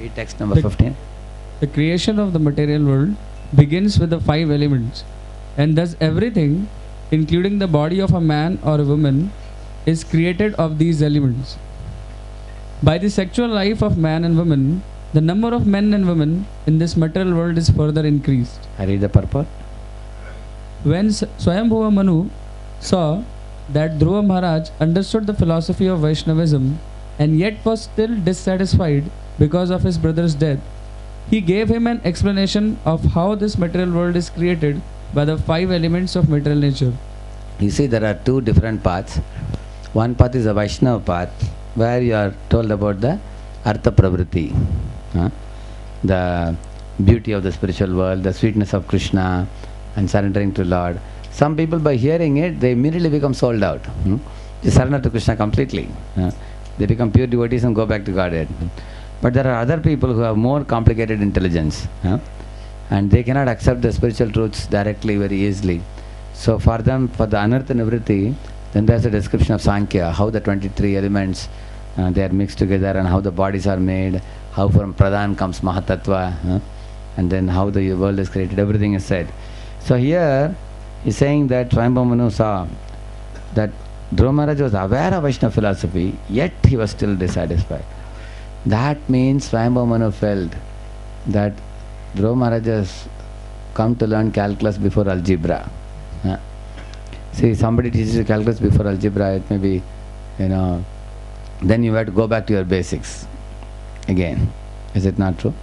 Read text number 15. The creation of the material world begins with the 5 elements, and thus everything, including the body of a man or a woman, is created of these elements. By the sexual life of man and woman, the number of men and women in this material world is further increased. I read the purport. When Swayambhuva Manu saw that Dhruva Maharaj understood the philosophy of Vaishnavism and yet was still dissatisfied because of his brother's death, he gave him an explanation of how this material world is created by the 5 elements of material nature. You see, there are 2 different paths. One path is a Vaishnava path, where you are told about the Artha Pravritti, the beauty of the spiritual world, the sweetness of Krishna, and surrendering to Lord. Some people, by hearing it, they immediately become sold out. They surrender to Krishna completely. They become pure devotees and go back to Godhead. But there are other people who have more complicated intelligence, and they cannot accept the spiritual truths directly very easily. So for them, for the Anartha Nivritti, then there's a description of Sankhya, how the 23 elements they are mixed together, and how the bodies are made, how from Pradhan comes Mahatattva, and then how the world is created. Everything is said. So here he's saying that Swayambhuva Manu saw that Dhruva Maharaj was aware of Vaishnava philosophy, yet he was still dissatisfied. That means Swayambhuva Manu felt that Dhruva Maharaj has come to learn calculus before algebra. See, somebody teaches you calculus before algebra, it may be, then you have to go back to your basics again. Is it not true?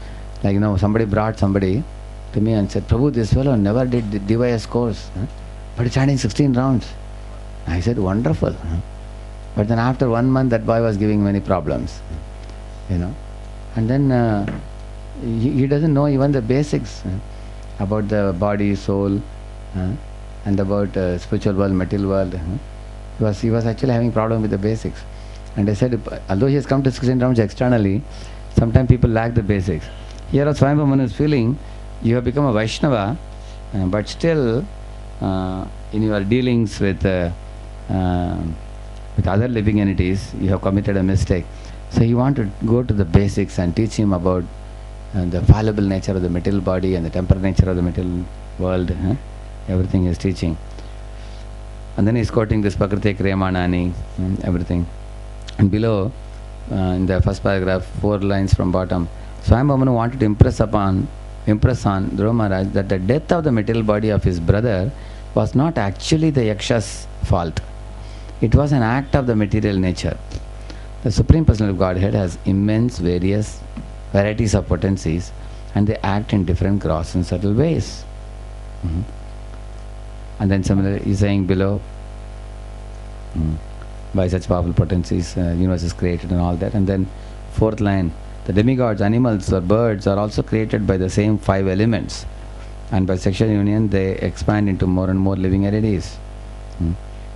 Like, somebody brought somebody to me and said, Prabhu, this fellow never did the DYS course, but he's standing 16 rounds. I said, wonderful. But then after 1 month, that boy was giving many problems. And then he doesn't know even the basics about the body, soul, and about spiritual world, material world. He was actually having problem with the basics. And I said, although he has come to 16 rounds externally, sometimes people lack the basics. Here Swayambhuva Manu is feeling, you have become a Vaishnava, but still in your dealings with other living entities, you have committed a mistake. So he wanted to go to the basics and teach him about the fallible nature of the material body and the temporal nature of the material world. Everything is teaching. And then he's quoting this Prakriti Kriyamanani, everything. And below, in the first paragraph, 4 lines from bottom, Swayambhuva Manu wanted to impress on Dhruva Maharaj that the death of the material body of his brother was not actually the yakshas' fault. It was an act of the material nature. The Supreme Personality of Godhead has immense various varieties of potencies, and they act in different gross and subtle ways. And then similarly, he's saying below, by such powerful potencies, universe is created and all that. And then 4th line, the demigods, animals or birds are also created by the same 5 elements, and by sexual union they expand into more and more living entities.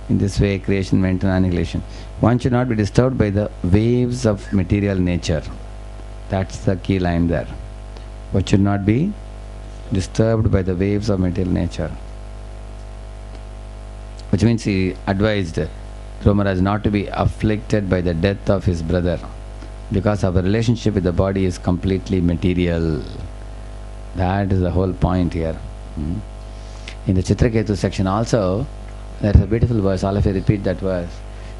In this way, creation, maintenance, annihilation. One should not be disturbed by the waves of material nature. That's the key line there. One should not be disturbed by the waves of material nature. Which means he advised Dhruva Maharaj not to be afflicted by the death of his brother, because our relationship with the body is completely material. That is the whole point here. In the Chitraketu section also, there is a beautiful verse. All of you repeat that verse.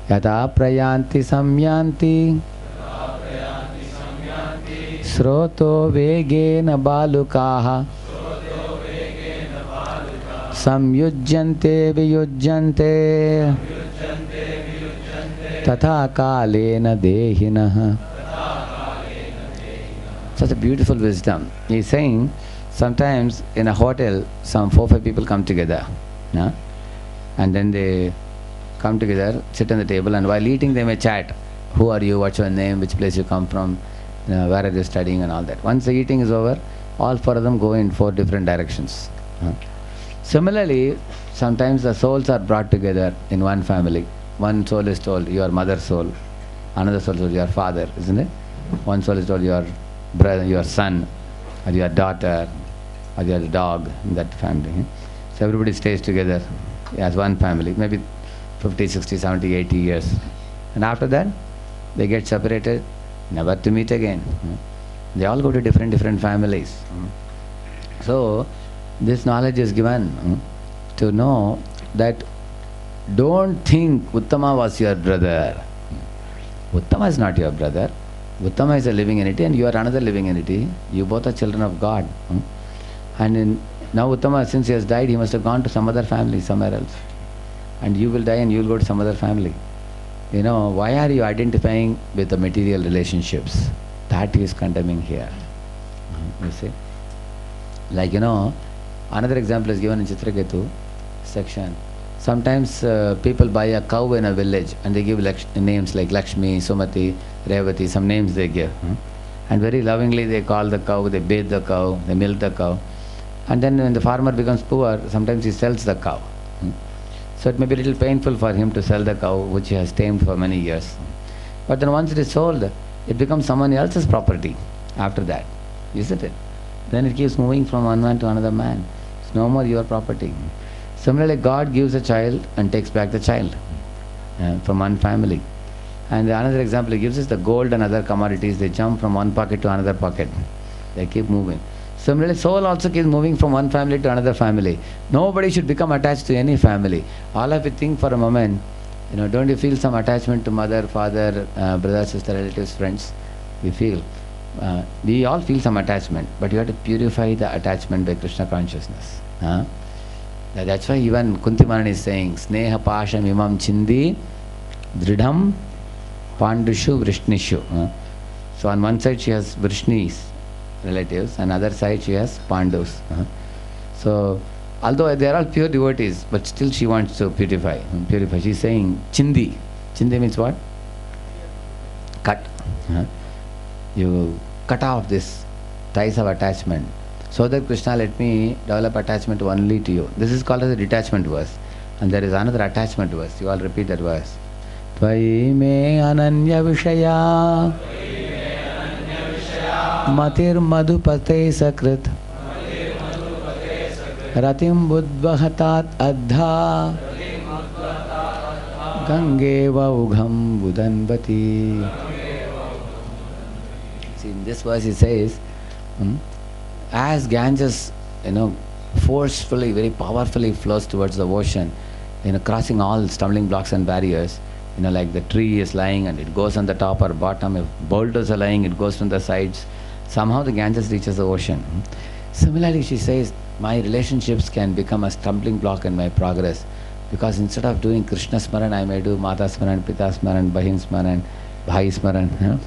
Yata prayanti samyanti sroto vegena balukaha samyujjante viyujjante tatha kalena dehinaha. Such a beautiful wisdom. He is saying, sometimes in a hotel, some 4 or 5 people come together. And then they come together, sit on the table, and while eating they may chat. Who are you? What's your name? Which place you come from? Where are you studying? And all that. Once the eating is over, all 4 of them go in 4 different directions. Similarly, sometimes the souls are brought together in one family. One soul is told, your mother's soul. Another soul is told, your father, isn't it? One soul is told, your brother, your son, or your daughter, or your dog in that family. So everybody stays together as one family, maybe 50, 60, 70, 80 years. And after that, they get separated, never to meet again. They all go to different families. So this knowledge is given to know that don't think Uttama was your brother. Uttama is not your brother. Uttama is a living entity and you are another living entity. You both are children of God. And now Uttama, since he has died, he must have gone to some other family somewhere else. And you will die and you will go to some other family. Why are you identifying with the material relationships? That he is condemning here. You see? Like, another example is given in Chitraketu section. Sometimes people buy a cow in a village and they give names like Lakshmi, Sumati, Revati, some names they give. And very lovingly they call the cow, they bathe the cow, they milk the cow. And then when the farmer becomes poor, sometimes he sells the cow. So it may be a little painful for him to sell the cow which he has tamed for many years. But then once it is sold, it becomes someone else's property after that, isn't it? Then it keeps moving from one man to another man. It's no more your property. Similarly, God gives a child and takes back the child from one family. And another example he gives is the gold and other commodities. They jump from one pocket to another pocket. They keep moving. Similarly, soul also keeps moving from one family to another family. Nobody should become attached to any family. All of you think for a moment, don't you feel some attachment to mother, father, brother, sister, relatives, friends? We feel. We all feel some attachment, but you have to purify the attachment by Krishna consciousness. That's why even Kunti Maharani is saying, Sneha Pasham Imam Chindi Dridham Pandushu Vrishnishu. So on one side she has Vrishnis, relatives, and other side she has Pandus. So although they are all pure devotees, but still she wants to purify. She's saying Chindi. Chindi means what? Cut. You cut off this ties of attachment. So that Krishna, let me develop attachment only to you. This is called as a detachment verse. And there is another attachment verse. You all repeat that verse. Tvai me ananya vishaya matir madhupate sakrit ratim budvahatat adha gangeva ugham budanvati. See, in this verse he says, as Ganges, forcefully, very powerfully flows towards the ocean, crossing all stumbling blocks and barriers, like the tree is lying and it goes on the top or bottom, if boulders are lying, it goes from the sides. Somehow the Ganges reaches the ocean. Similarly, she says, my relationships can become a stumbling block in my progress, because instead of doing Krishna Smaran, I may do Mata Smaran, Pita Smaran, Bahin Smaran, Bhai Smaran,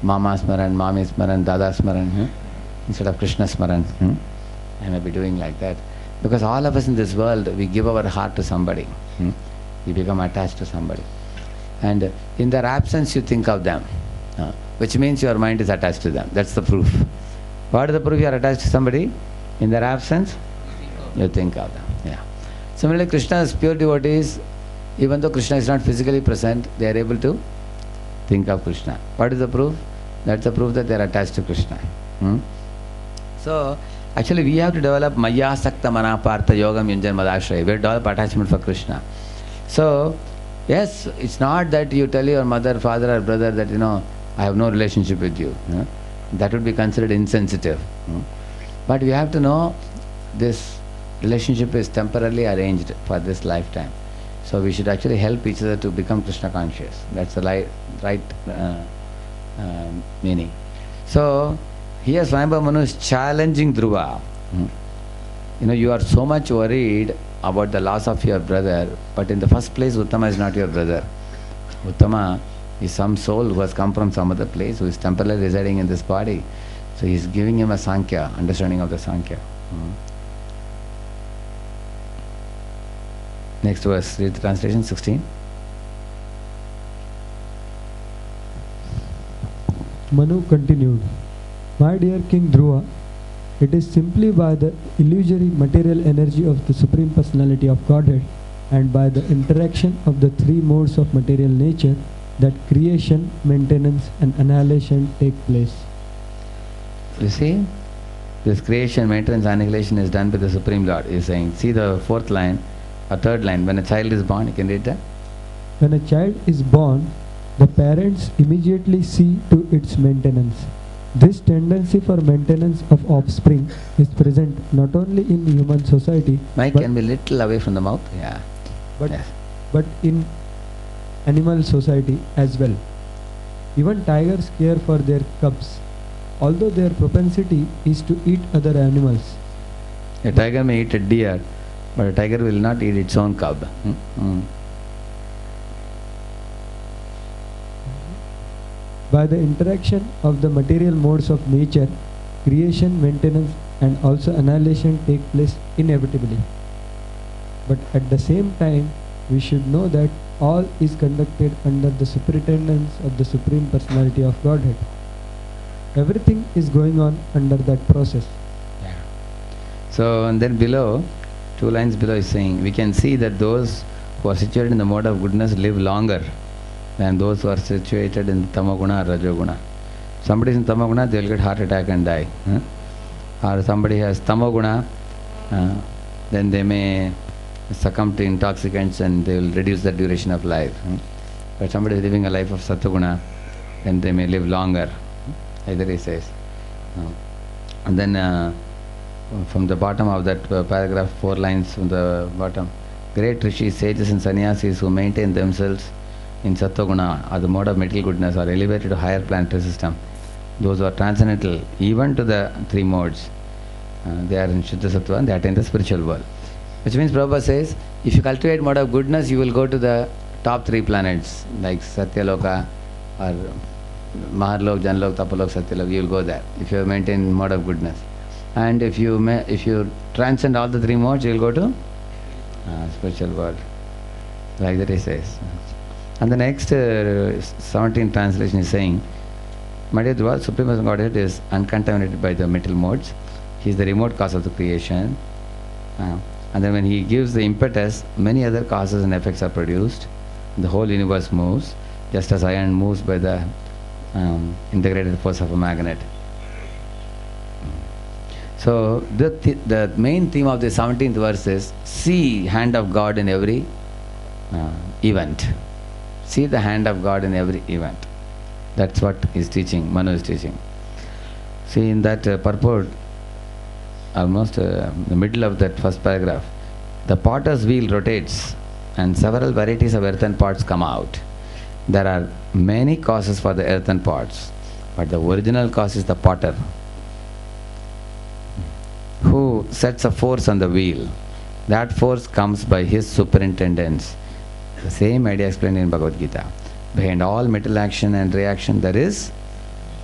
Mama Smaran, Mami Smaran, Dada Smaran, instead of Krishna Smaran. I may be doing like that. Because all of us in this world, we give our heart to somebody. We become attached to somebody. And in their absence, you think of them, which means your mind is attached to them. That's the proof. What is the proof you are attached to somebody? In their absence, you think of them. Yeah. Similarly, Krishna's pure devotees, even though Krishna is not physically present, they are able to think of Krishna. What is the proof? That's the proof that they are attached to Krishna. So, actually we have to develop Maya Sakta Manapartha Yogam Yunjan Madashraya. We have to develop attachment for Krishna. So, yes, it's not that you tell your mother, father or brother that, I have no relationship with you. That would be considered insensitive. But we have to know this relationship is temporarily arranged for this lifetime. So we should actually help each other to become Krishna conscious. That's the right meaning. So here Swayambhava Manu is challenging Dhruva. You are so much worried about the loss of your brother, but in the first place Uttama is not your brother. Uttama is some soul who has come from some other place, who is temporarily residing in this body. So he is giving him a Sankhya, understanding of the Sankhya. Next verse, read the translation, 16. Manu continued, my dear King Dhruva, it is simply by the illusory material energy of the Supreme Personality of Godhead and by the interaction of the three modes of material nature that creation, maintenance and annihilation take place. You see, this creation, maintenance, annihilation is done by the Supreme Lord. He is saying, see the fourth line, or third line, when a child is born, you can read that? When a child is born, the parents immediately see to its maintenance. This tendency for maintenance of offspring is present not only in human society Mike but, can be little away from the mouth. Yeah. but, Yes. but in animal society as well. Even tigers care for their cubs, although their propensity is to eat other animals. A tiger may eat a deer, but a tiger will not eat its own cub. By the interaction of the material modes of nature, creation, maintenance and also annihilation take place inevitably. But at the same time, we should know that all is conducted under the superintendence of the Supreme Personality of Godhead. Everything is going on under that process. Yeah. So, and then below, 2 lines below is saying, we can see that those who are situated in the mode of goodness live longer than those who are situated in tamoguna or rajoguna. Somebody is in tamoguna, they will get heart attack and die. Or somebody has tamoguna, then they may succumb to intoxicants and they will reduce the duration of life. But somebody is living a life of satoguna, then they may live longer. Either he says. And then from the bottom of that paragraph, 4 lines from the bottom, great rishis, sages and sannyasis who maintain themselves in Sattva-guna or the mode of material goodness are elevated to higher planetary system. Those who are transcendental even to the 3 modes, they are in Shuddha Sattva and they attain the spiritual world. Which means Prabhupada says, if you cultivate mode of goodness, you will go to the top 3 planets like Satyaloka or Maharlok, Janlok, Tapalok, Satyalok, you will go there if you maintain mode of goodness. And if you transcend all the 3 modes, you will go to spiritual world. Like that he says. And the next 17th translation is saying, my dear Dhruva, Supreme Personal Godhead is uncontaminated by the material modes. He is the remote cause of the creation. And then when he gives the impetus, many other causes and effects are produced. The whole universe moves, just as iron moves by the integrated force of a magnet. So the main theme of the 17th verse is, see hand of God in every event. See the hand of God in every event. That's what he's teaching, Manu is teaching. See in that purport, almost the middle of that first paragraph, the potter's wheel rotates and several varieties of earthen pots come out. There are many causes for the earthen pots, but the original cause is the potter who sets a force on the wheel. That force comes by his superintendence. The same idea explained in Bhagavad Gita. Behind all mental action and reaction there is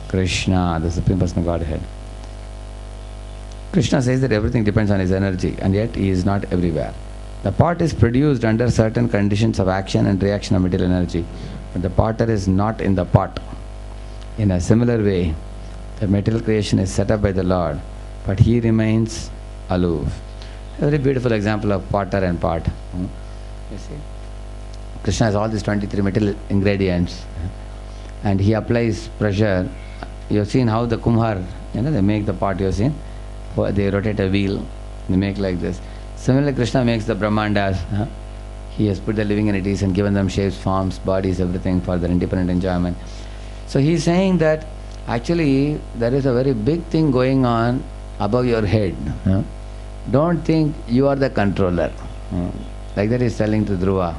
Krishna, the Supreme Personal Godhead. Krishna says that everything depends on his energy, and yet he is not everywhere. The pot is produced under certain conditions of action and reaction of material energy, but the potter is not in the pot. In a similar way, the material creation is set up by the Lord, but he remains aloof. A very beautiful example of potter and pot. You see, Krishna has all these 23 material ingredients, and he applies pressure. You have seen how the Kumhar, they make the pot, you have seen? They rotate a wheel, they make like this. Similarly, Krishna makes the Brahmandas. He has put the living entities and given them shapes, forms, bodies, everything for their independent enjoyment. So he is saying that actually there is a very big thing going on above your head. Don't think you are the controller. Like that he is telling to Dhruva.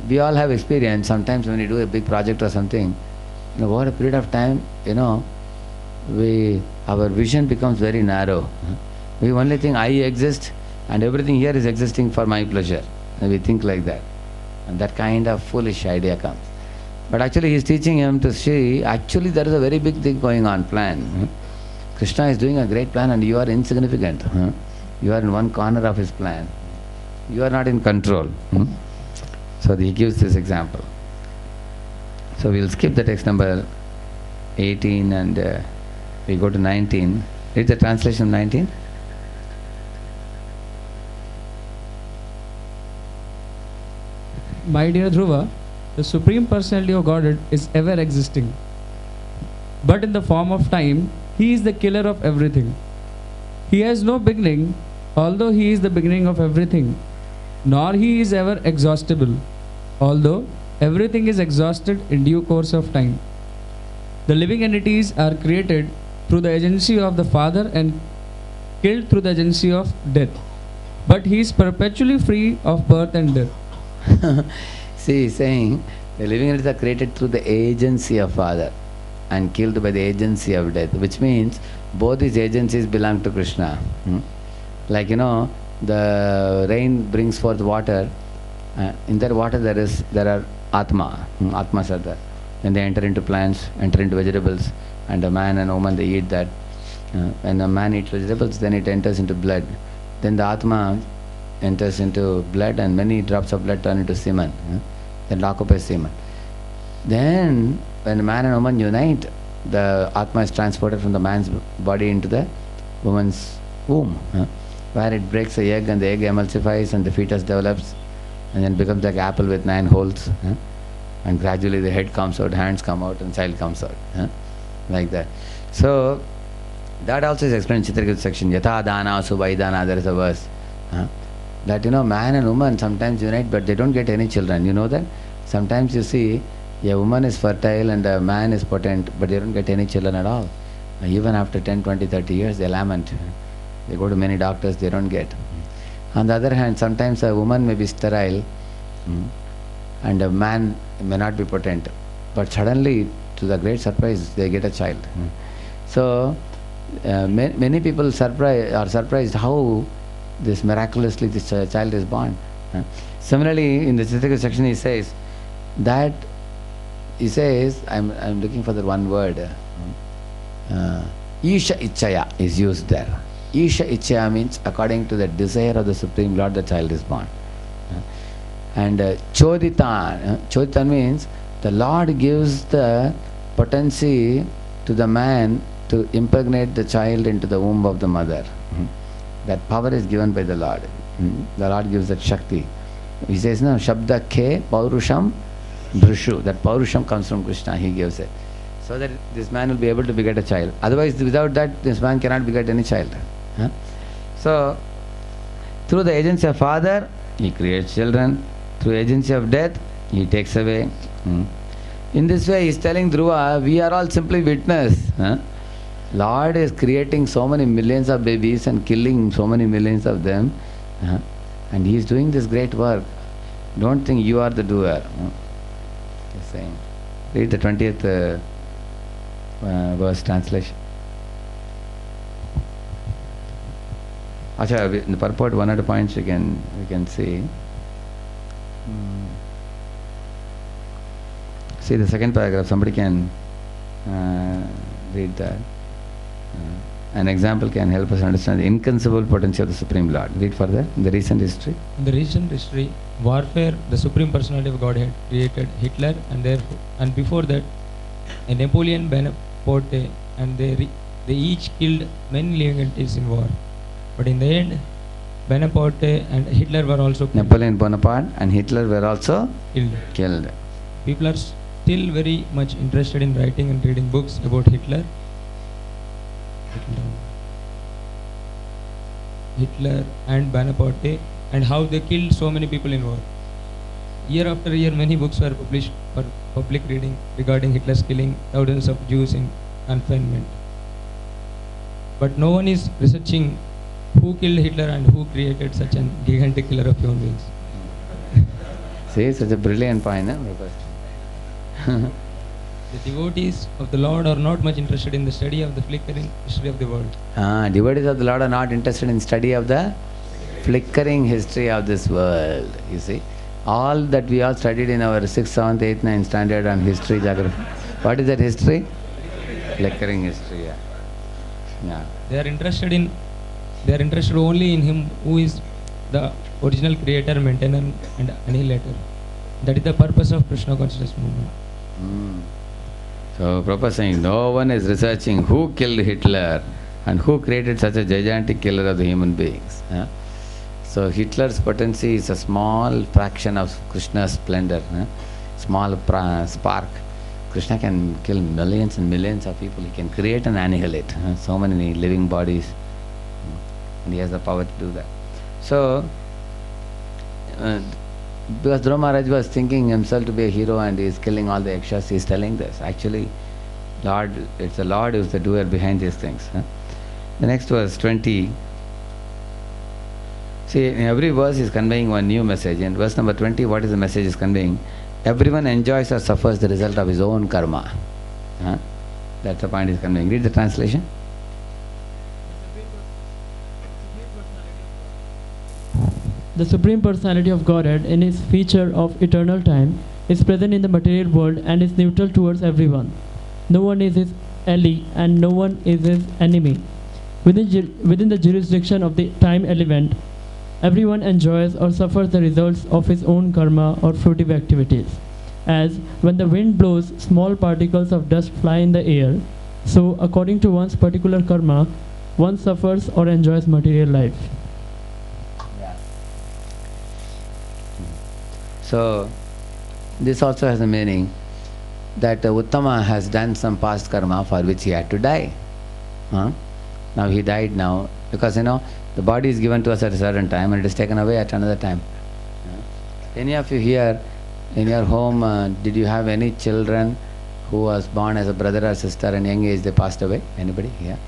We all have experience. Sometimes when you do a big project or something, over a period of time, our vision becomes very narrow. We only think I exist and everything here is existing for my pleasure. And we think like that. And that kind of foolish idea comes. But actually he is teaching him to see, actually there is a very big thing going on, plan. Krishna is doing a great plan and you are insignificant. You are in one corner of his plan. You are not in control. So he gives this example. So we will skip the text number 18 and we go to 19. Read the translation of 19. My dear Dhruva, the Supreme Personality of Godhead is ever existing. But in the form of time, he is the killer of everything. He has no beginning, although he is the beginning of everything. Nor he is ever exhaustible, although everything is exhausted in due course of time. The living entities are created through the agency of the Father and killed through the agency of death. But he is perpetually free of birth and death. See, he's saying the living entities are created through the agency of Father and killed by the agency of death, which means both these agencies belong to Krishna. Like, the rain brings forth water. In that water there are Atma, Atmas are there. When they enter into plants, enter into vegetables, and a man and a woman, they eat that. When a man eats vegetables, then it enters into blood. Then the Atma enters into blood, and many drops of blood turn into semen. Then occupies semen. Then when a man and woman unite, the Atma is transported from the man's body into the woman's womb, where it breaks the egg, and the egg emulsifies, and the fetus develops, and then becomes like apple with 9 holes. And gradually the head comes out, hands come out, and child comes out. Like that. So that also is explained in Chitraketu section. Yatha dana suvaidana, there is a verse. That man and woman sometimes unite, but they don't get any children. You know that? Sometimes you see a woman is fertile and a man is potent, but they don't get any children at all. Even after 10, 20, 30 years, they lament. They go to many doctors, they don't get. On the other hand, sometimes a woman may be sterile and a man may not be potent, but suddenly, to the great surprise, they get a child. So, many people are surprised how this miraculously this child is born. Similarly, in the Chitraketu section, he says, I'm looking for the one word. Isha Ichaya is used there. Isha Ichaya means according to the desire of the Supreme Lord, the child is born. And Choditan means the Lord gives the potency to the man to impregnate the child into the womb of the mother. That power is given by the Lord. The Lord gives that Shakti. He says, no, Shabda Ke Paurusham Drishu. That Paurusham comes from Krishna, he gives it. So that this man will be able to beget a child. Otherwise, without that, this man cannot beget any child. So, through the agency of Father, he creates children. Through agency of death, he takes away. In this way, he is telling Dhruva, we are all simply witness. Lord is creating so many millions of babies and killing so many millions of them. And he is doing this great work. Don't think you are the doer. He's saying. Read the 20th verse translation. Acha, in the purport, one of the points we can see. See the second paragraph, somebody can read that. An example can help us understand the inconceivable potency of the Supreme Lord. Read further. In the recent history. In the recent history, warfare, the Supreme Personality of Godhead created Hitler, and before that, a Napoleon Bonaparte, and they each killed many living entities in war. But in the end, Bonaparte and Hitler were also killed. Napoleon Bonaparte and Hitler were also killed. People are still very much interested in writing and reading books about Hitler and Bonaparte, and how they killed so many people in war. Year after year, many books were published for public reading regarding Hitler's killing thousands of Jews in confinement. But no one is researching who killed Hitler and who created such a gigantic killer of human beings. See, such a brilliant point. The devotees of the Lord are not much interested in the study of the flickering history of the world. Devotees of the Lord are not interested in study of the flickering history of this world. You see, all that we all studied in our 6th, 7th, 8th, 9th standard on history, geography. What is that history? Flickering history. Yeah. They are interested only in Him who is the original creator, maintainer, and annihilator. That is the purpose of Krishna consciousness movement. So Prabhupada is saying no one is researching who killed Hitler and who created such a gigantic killer of the human beings. So Hitler's potency is a small fraction of Krishna's splendor. Small spark. Krishna can kill millions and millions of people. He can create and annihilate so many living bodies. And he has the power to do that. So Because Dhruva Maharaj was thinking himself to be a hero and he is killing all the yakshas, he is telling this. Actually, Lord, it's the Lord who is the doer behind these things. The next verse, 20. See, in every verse is conveying one new message. In verse number 20, what is the message is conveying? Everyone enjoys or suffers the result of his own karma. That's the point is conveying. Read the translation. The Supreme Personality of Godhead, in its feature of eternal time, is present in the material world and is neutral towards everyone. No one is his ally and no one is his enemy. Within the jurisdiction of the time element, everyone enjoys or suffers the results of his own karma or fruitive activities. As when the wind blows, small particles of dust fly in the air, so according to one's particular karma, one suffers or enjoys material life. So, this also has a meaning that Uttama has done some past karma for which he had to die. Now he died now, because the body is given to us at a certain time and it is taken away at another time. Any of you here in your home, did you have any children who was born as a brother or sister and young age they passed away? Anybody here?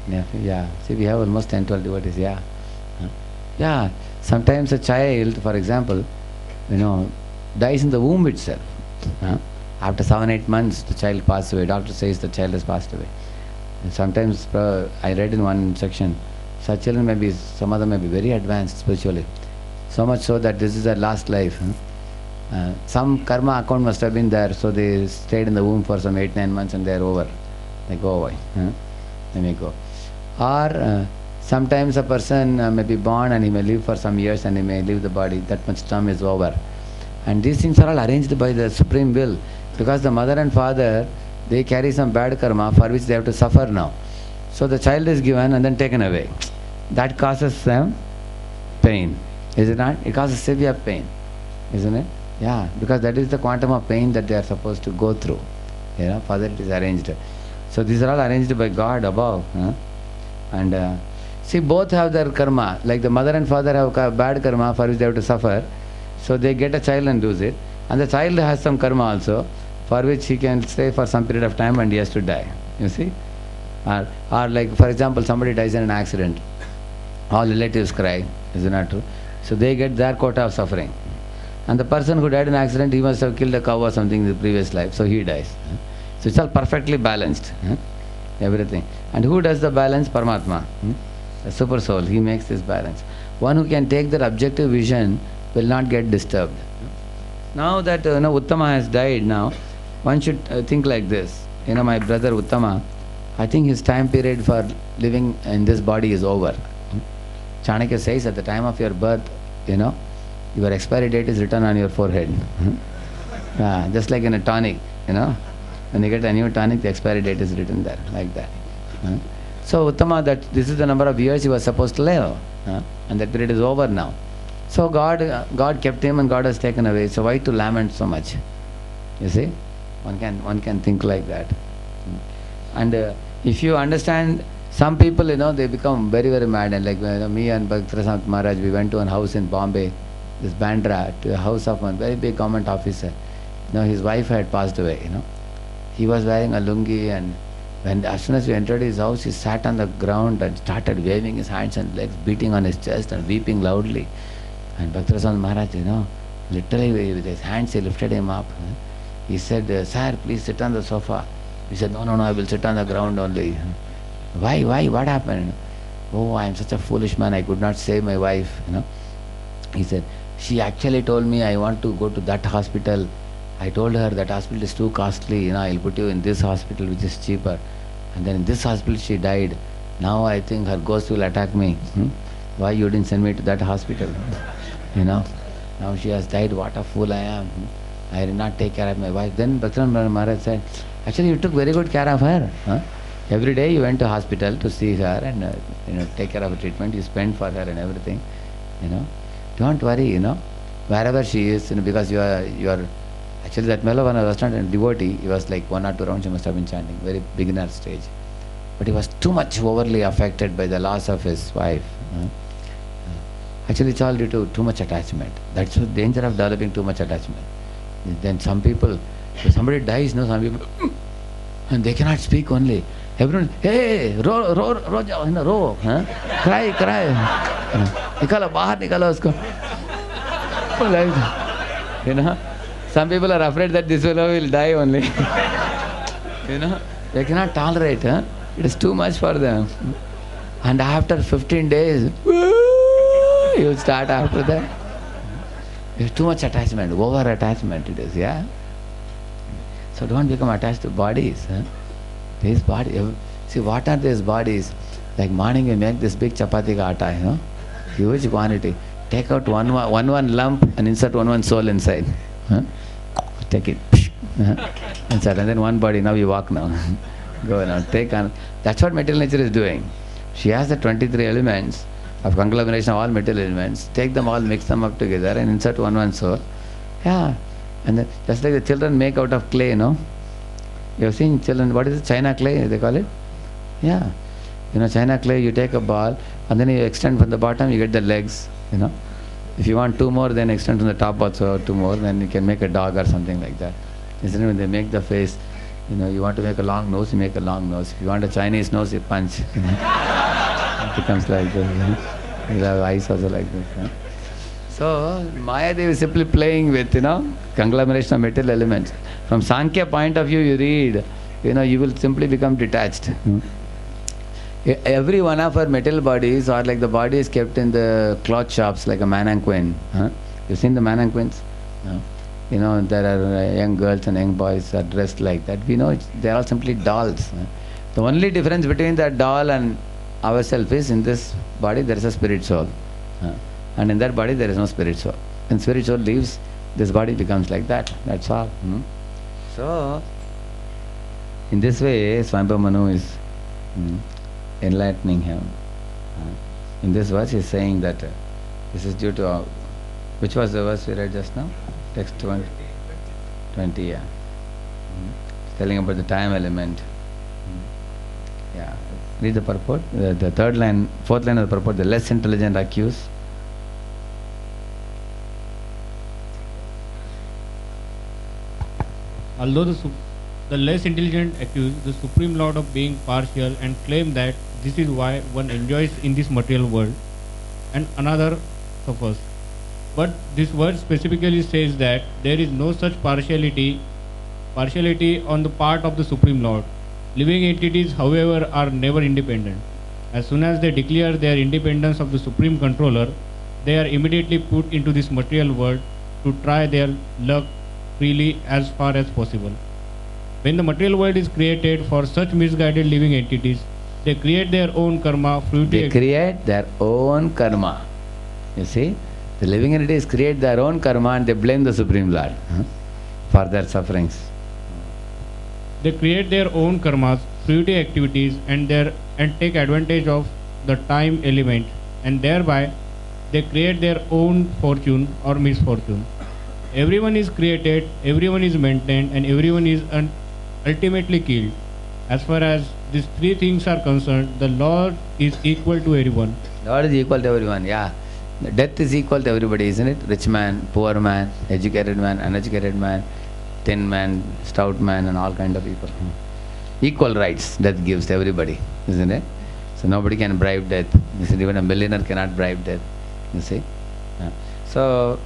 Yeah. See, we have almost 10-12 devotees. Yeah. Sometimes a child, for example, dies in the womb itself. After 7-8 months, the child passes away. Doctor says the child has passed away. And sometimes, I read in one section, such children some of them may be very advanced spiritually. So much so that this is their last life. Some karma account must have been there, so they stayed in the womb for some 8-9 months and they are over. They go away. They may go. Or sometimes a person may be born and he may live for some years and he may leave the body. That much time is over. And these things are all arranged by the Supreme Will. Because the mother and father, they carry some bad karma for which they have to suffer now. So the child is given and then taken away. That causes them pain. Is it not? It causes severe pain. Isn't it? Yeah. Because that is the quantum of pain that they are supposed to go through. For that it is arranged. So these are all arranged by God above. And see, both have their karma. Like the mother and father have bad karma for which they have to suffer. So they get a child and lose it. And the child has some karma also, for which he can stay for some period of time and he has to die. You see? Or like, for example, somebody dies in an accident. All relatives cry. Is it not true? So they get their quota of suffering. And the person who died in an accident, he must have killed a cow or something in the previous life, so he dies. So it's all perfectly balanced. Everything. And who does the balance? Paramatma. The super soul. He makes this balance. One who can take that objective vision will not get disturbed. Now that Uttama has died now, one should think like this. My brother Uttama, I think his time period for living in this body is over. Chanakya says at the time of your birth, your expiry date is written on your forehead. Just like in a tonic, when you get a new tonic, the expiry date is written there, like that. So Uttama, that this is the number of years he was supposed to live, and that period is over now. So God kept him and God has taken away. So why to lament so much? You see, one can think like that. And if you understand, some people, they become very, very mad. And like me and Bhakti Maharaj, we went to a house in Bombay, this Bandra, to a house of one very big government officer. His wife had passed away. He was wearing a lungi, and as soon as we entered his house, he sat on the ground and started waving his hands and legs, beating on his chest and weeping loudly. And Bhakti Maharaj, literally with his hands he lifted him up. He said, "Sir, please sit on the sofa." He said, No, I will sit on the ground only. Why? What happened? Oh, I am such a foolish man, I could not save my wife. He said, she actually told me I want to go to that hospital. I told her that hospital is too costly, I'll put you in this hospital which is cheaper. And then in this hospital she died. Now I think her ghost will attack me. Why you didn't send me to that hospital? Now she has died, what a fool I am. I did not take care of my wife. Then Bhakti Maharaj said, actually you took very good care of her. Every day you went to hospital to see her and take care of her treatment. You spent for her and everything. Don't worry, wherever she is, because you are actually that fellow when I was not a devotee, he was like 1 or 2 rounds he must have been chanting, very beginner stage. But he was too much overly affected by the loss of his wife. Actually, it's all due to too much attachment. That's the danger of developing too much attachment. Then some people, if somebody dies, no, some people, and they cannot speak only. Everyone, hey, ro, huh? Cry. Nikalo, bahar nikalo usko. Like that. You know, some people are afraid that this fellow will die only. You know, they cannot tolerate, huh? It is too much for them. And after 15 days, you start after that. It's too much attachment, over attachment it is, yeah? So don't become attached to bodies. Huh? These bodies, see what are these bodies? Like morning we make this big chapati ka atta, you know? Huge quantity. Take out one lump and insert one soul inside. Huh? Take it. Inside. And then one body, now you walk now. Go now, take on. That's what material nature is doing. She has the 23 elements of conglomeration of all material elements. Take them all, mix them up together and insert one soul. Yeah. And then just like the children make out of clay, you know. You have seen children, what is it? China clay, they call it? Yeah. You know, China clay, you take a ball and then you extend from the bottom, you get the legs, you know. If you want two more, then extend from the top also two more, then you can make a dog or something like that. Isn't it? When they make the face, you know, you want to make a long nose, you make a long nose. If you want a Chinese nose, you punch. You know. It becomes like this. You know. You have eyes also like this. You know. So, Mayadevi is simply playing with, you know, conglomeration of material elements. From Sankhya point of view, you read, you know, you will simply become detached. Every one of our material bodies are like the body is kept in the cloth shops like a mannequin. Huh? You've seen the mannequins? You know, there are young girls and young boys are dressed like that. We know they are all simply dolls. The only difference between that doll and ourselves is in this body there is a spirit soul. And in that body there is no spirit soul. When spirit soul leaves, this body becomes like that. That's all. So, in this way, Swayambhu Manu is enlightening him. In this verse, he is saying that this is due to which was the verse we read just now? Text 20, yeah. Telling about the time element. Yeah. Read the purport. The third line, fourth line of the purport. The less intelligent accuse. Although the less intelligent accuse the Supreme Lord of being partial and claim that this is why one enjoys in this material world and another suffers. But this verse specifically says that there is no such partiality on the part of the Supreme Lord. Living entities, however, are never independent. As soon as they declare their independence of the Supreme Controller, they are immediately put into this material world to try their luck freely as far as possible. When the material world is created for such misguided living entities, they create their own karma. They create their own karma. You see, the living entities create their own karma and they blame the Supreme Lord for their sufferings. They create their own karmas, fruity activities, and take advantage of the time element, and thereby they create their own fortune or misfortune. Everyone is created, everyone is maintained, and everyone is ultimately killed. As far as these three things are concerned, the Lord is equal to everyone. Lord is equal to everyone, yeah. Death is equal to everybody, isn't it? Rich man, poor man, educated man, uneducated man, thin man, stout man, and all kind of people. Equal rights death gives to everybody, isn't it? So nobody can bribe death. You see, even a millionaire cannot bribe death. You see? So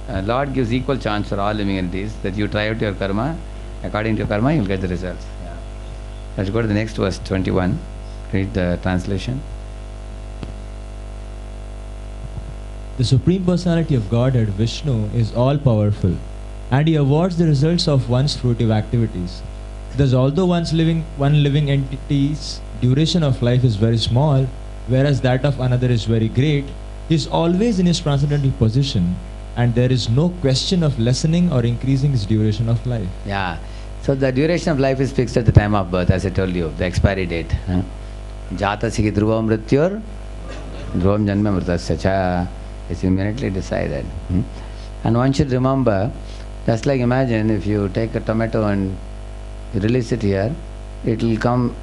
Lord gives equal chance for all living entities that you try out your karma. According to your karma, you will get the results. Yeah. Let's go to the next verse, 21. Read the translation. The Supreme Personality of Godhead, Vishnu, is all-powerful, and He awards the results of one's fruitive activities. Thus, although one living entity's duration of life is very small, whereas that of another is very great, he is always in his transcendental position, and there is no question of lessening or increasing his duration of life. Yeah. So the duration of life is fixed at the time of birth, as I told you, the expiry date. Jata sikhi dhruvam mrityur, dhruvam janma mritasya cha. It's immediately decided. And one should remember, just like imagine if you take a tomato and release it here, it will come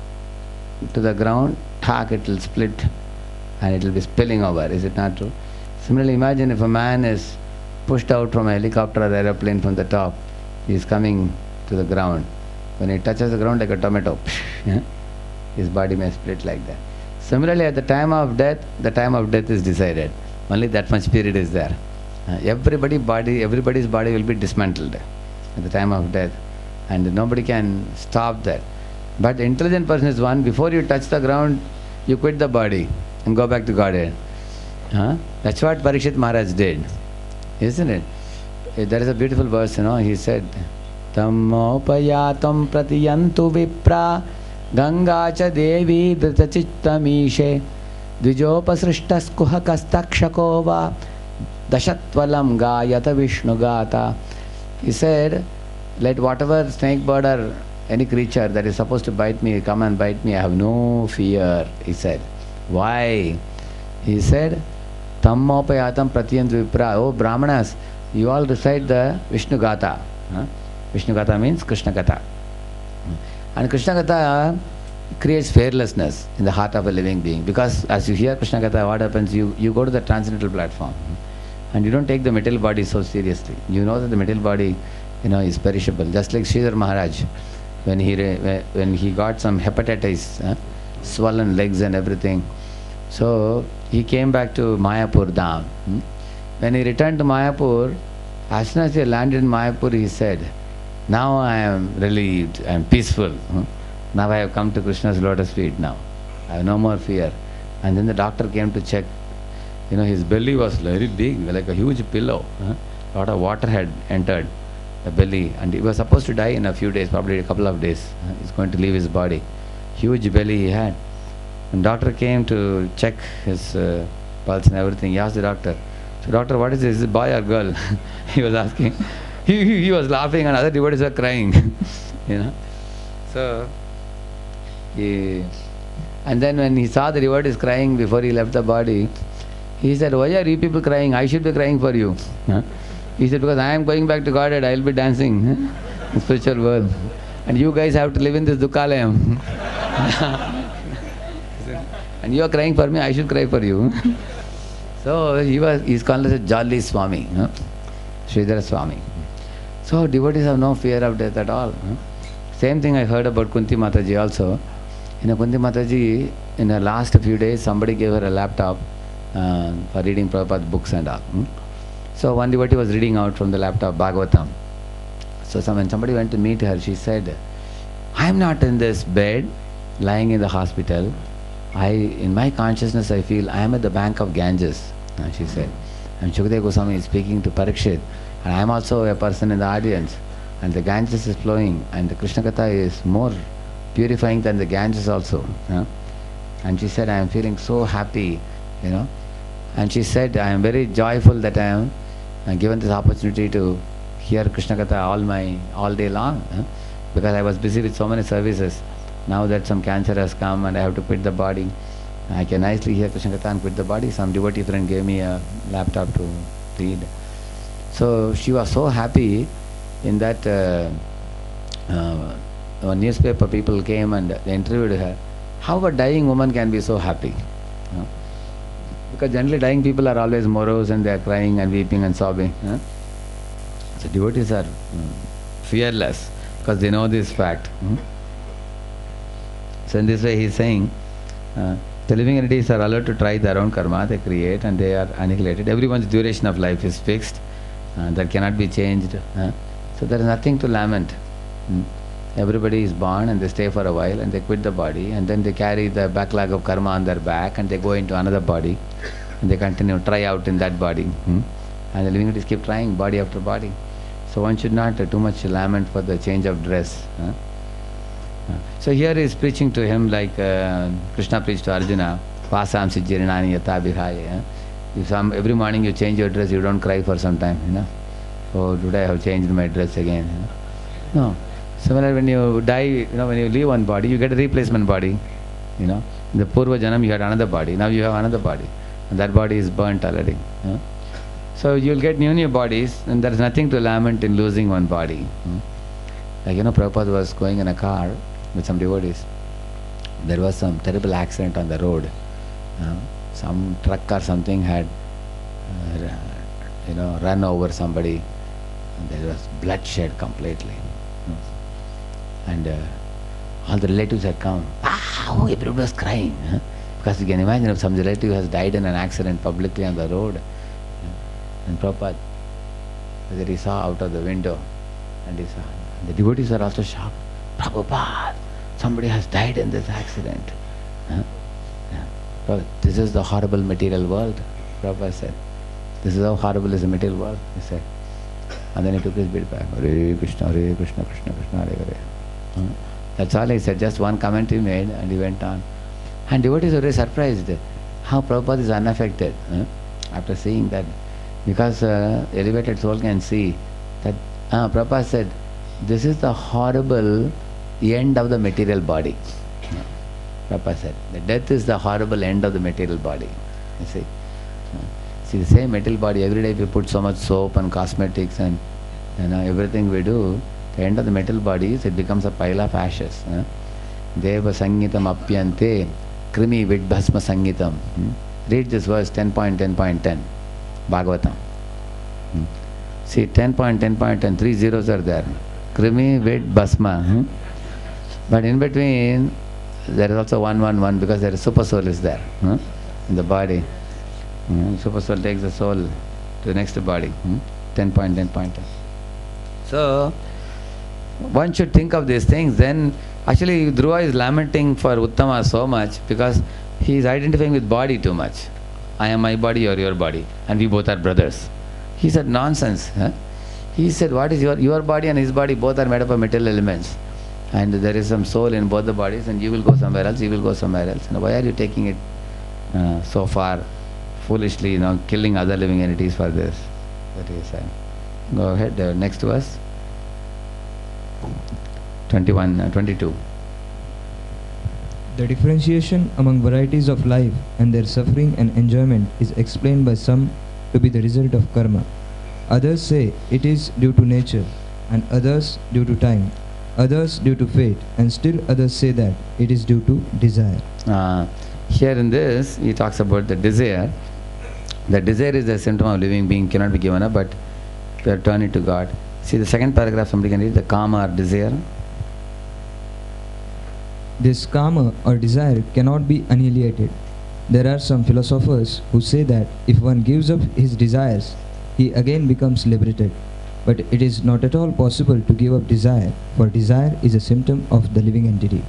to the ground, it will split and it will be spilling over. Is it not true? Similarly, imagine if a man is pushed out from a helicopter or aeroplane from the top, he is coming to the ground. When he touches the ground like a tomato, his body may split like that. Similarly, at the time of death is decided. Only that much period is there. Everybody's body will be dismantled at the time of death, and nobody can stop that. But the intelligent person is one, before you touch the ground, you quit the body and go back to Godhead. That's what Parikshit Maharaj did, isn't it? There is a beautiful verse, he said, Tammopayatam pratiyantu vipra Ganga cha devi dritachitamishe Dvijopasrishtas kuhakastakshakova Dashatvalam gayata Vishnu gata. He said, let whatever snake bird or any creature that is supposed to bite me, come and bite me, I have no fear, he said. Why? He said, Tammopayatam pratiyantu vipra. Oh Brahmanas, you all recite the Vishnu gata. Vishnu gata means Krishna gata. And Krishna Katha creates fearlessness in the heart of a living being. Because as you hear Krishna Katha, what happens? You go to the transcendental platform and you don't take the material body so seriously. You know that the material body, is perishable. Just like Sridhar Maharaj, when he got some hepatitis, swollen legs and everything. So he came back to Mayapur Dham. When he returned to Mayapur, as soon as he landed in Mayapur, he said, now I am relieved, I am peaceful. Now I have come to Krishna's lotus feet now. I have no more fear. And then the doctor came to check. His belly was very big, like a huge pillow. A lot of water had entered the belly. And he was supposed to die in a few days, probably a couple of days. He's going to leave his body. Huge belly he had. And doctor came to check his pulse and everything. He asked the doctor, so doctor, what is this? Is it boy or girl? He was asking. He was laughing and other devotees were crying. So, and then when he saw the devotees crying before he left the body, he said, why are you people crying? I should be crying for you. He said, because I am going back to Godhead, I will be dancing in the spiritual world. And you guys have to live in this Dukkalayam. And you are crying for me, I should cry for you. So he's called as a Jolly Swami, Sridhara Swami. So devotees have no fear of death at all. Same thing I heard about Kunti Mataji also. Kunti Mataji, in her last few days, somebody gave her a laptop for reading Prabhupada's books and all. So one devotee was reading out from the laptop Bhagavatam. So when somebody went to meet her, she said, I am not in this bed, lying in the hospital. In my consciousness, I feel I am at the bank of Ganges, she said. And Shukadeva Goswami is speaking to Parikshit. And I am also a person in the audience. And the Ganges is flowing. And the Krishna Katha is more purifying than the Ganges also. And she said, I am feeling so happy, And she said, I am very joyful that I am given this opportunity to hear Krishna Katha all day long. Because I was busy with so many services. Now that some cancer has come and I have to quit the body, I can nicely hear Krishna Katha and quit the body. Some devotee friend gave me a laptop to read. So she was so happy in that newspaper people came and they interviewed her. How a dying woman can be so happy? Because generally dying people are always morose and they are crying and weeping and sobbing. So devotees are fearless because they know this fact. So in this way he is saying, the living entities are allowed to try their own karma, they create and they are annihilated. Everyone's duration of life is fixed, that cannot be changed. So there is nothing to lament. Everybody is born and they stay for a while and they quit the body and then they carry the backlog of karma on their back and they go into another body and they continue, try out in that body. And the living entities keep trying body after body. So one should not too much lament for the change of dress. So here he is preaching to him like Krishna preached to Arjuna, Vasamsi Jirinani Yata Vihaya. If every morning you change your dress, you don't cry for some time, Oh, today I have changed my dress again. No. Similarly, when you die, when you leave one body, you get a replacement body. In the Purva Janam you had another body, now you have another body. And that body is burnt already. So you will get new bodies and there is nothing to lament in losing one body. Like Prabhupada was going in a car with some devotees. There was some terrible accident on the road. Some truck or something had run over somebody. And there was bloodshed completely. And all the relatives had come. Everybody was crying. Because you can imagine if some relative has died in an accident publicly on the road. And Prabhupada, whether he saw out of the window, and he saw. The devotees are also shocked. Prabhupada, somebody has died in this accident. This is the horrible material world, Prabhupada said. This is how horrible is the material world, he said. And then he took his bead back. Hare Krishna, Krishna Krishna, Hare Hare. That's all he said, just one comment he made, and he went on. And devotees were very surprised how Prabhupada is unaffected after seeing that. Because elevated soul can see that Prabhupada said, this is the horrible end of the material body. Prabhupada said, the death is the horrible end of the material body. You see? See, the same material body, every day we put so much soap and cosmetics and everything we do, the end of the material body is it becomes a pile of ashes. Deva Sangitam Apyante Krimi Vidbhasma Sangitam. Read this verse 10.10.10 Bhagavatam. See 10.10.10, 3 zeros are there. Krimi Vidbhasma. But in between there is also 111 because there is super soul is there in the body. Super soul takes the soul to the next body. 10.10.10. So one should think of these things. Then actually Dhruva is lamenting for Uttama so much because he is identifying with body too much. I am my body, you are your body, and we both are brothers. He said nonsense. He said, what is your body and his body both are made up of material elements, and there is some soul in both the bodies, and you will go somewhere else, you will go somewhere else. And why are you taking it so far foolishly, killing other living entities for this? That is saying. Go ahead, next verse. 22. The differentiation among varieties of life and their suffering and enjoyment is explained by some to be the result of karma. Others say it is due to nature, and others due to time, others due to fate, and still others say that it is due to desire. Here in this, he talks about the desire. The desire is a symptom of living being, cannot be given up, but we are turning to God. See the second paragraph, somebody can read, the kama or desire. This kama or desire cannot be annihilated. There are some philosophers who say that if one gives up his desires, he again becomes liberated. But it is not at all possible to give up desire, for desire is a symptom of the living entity.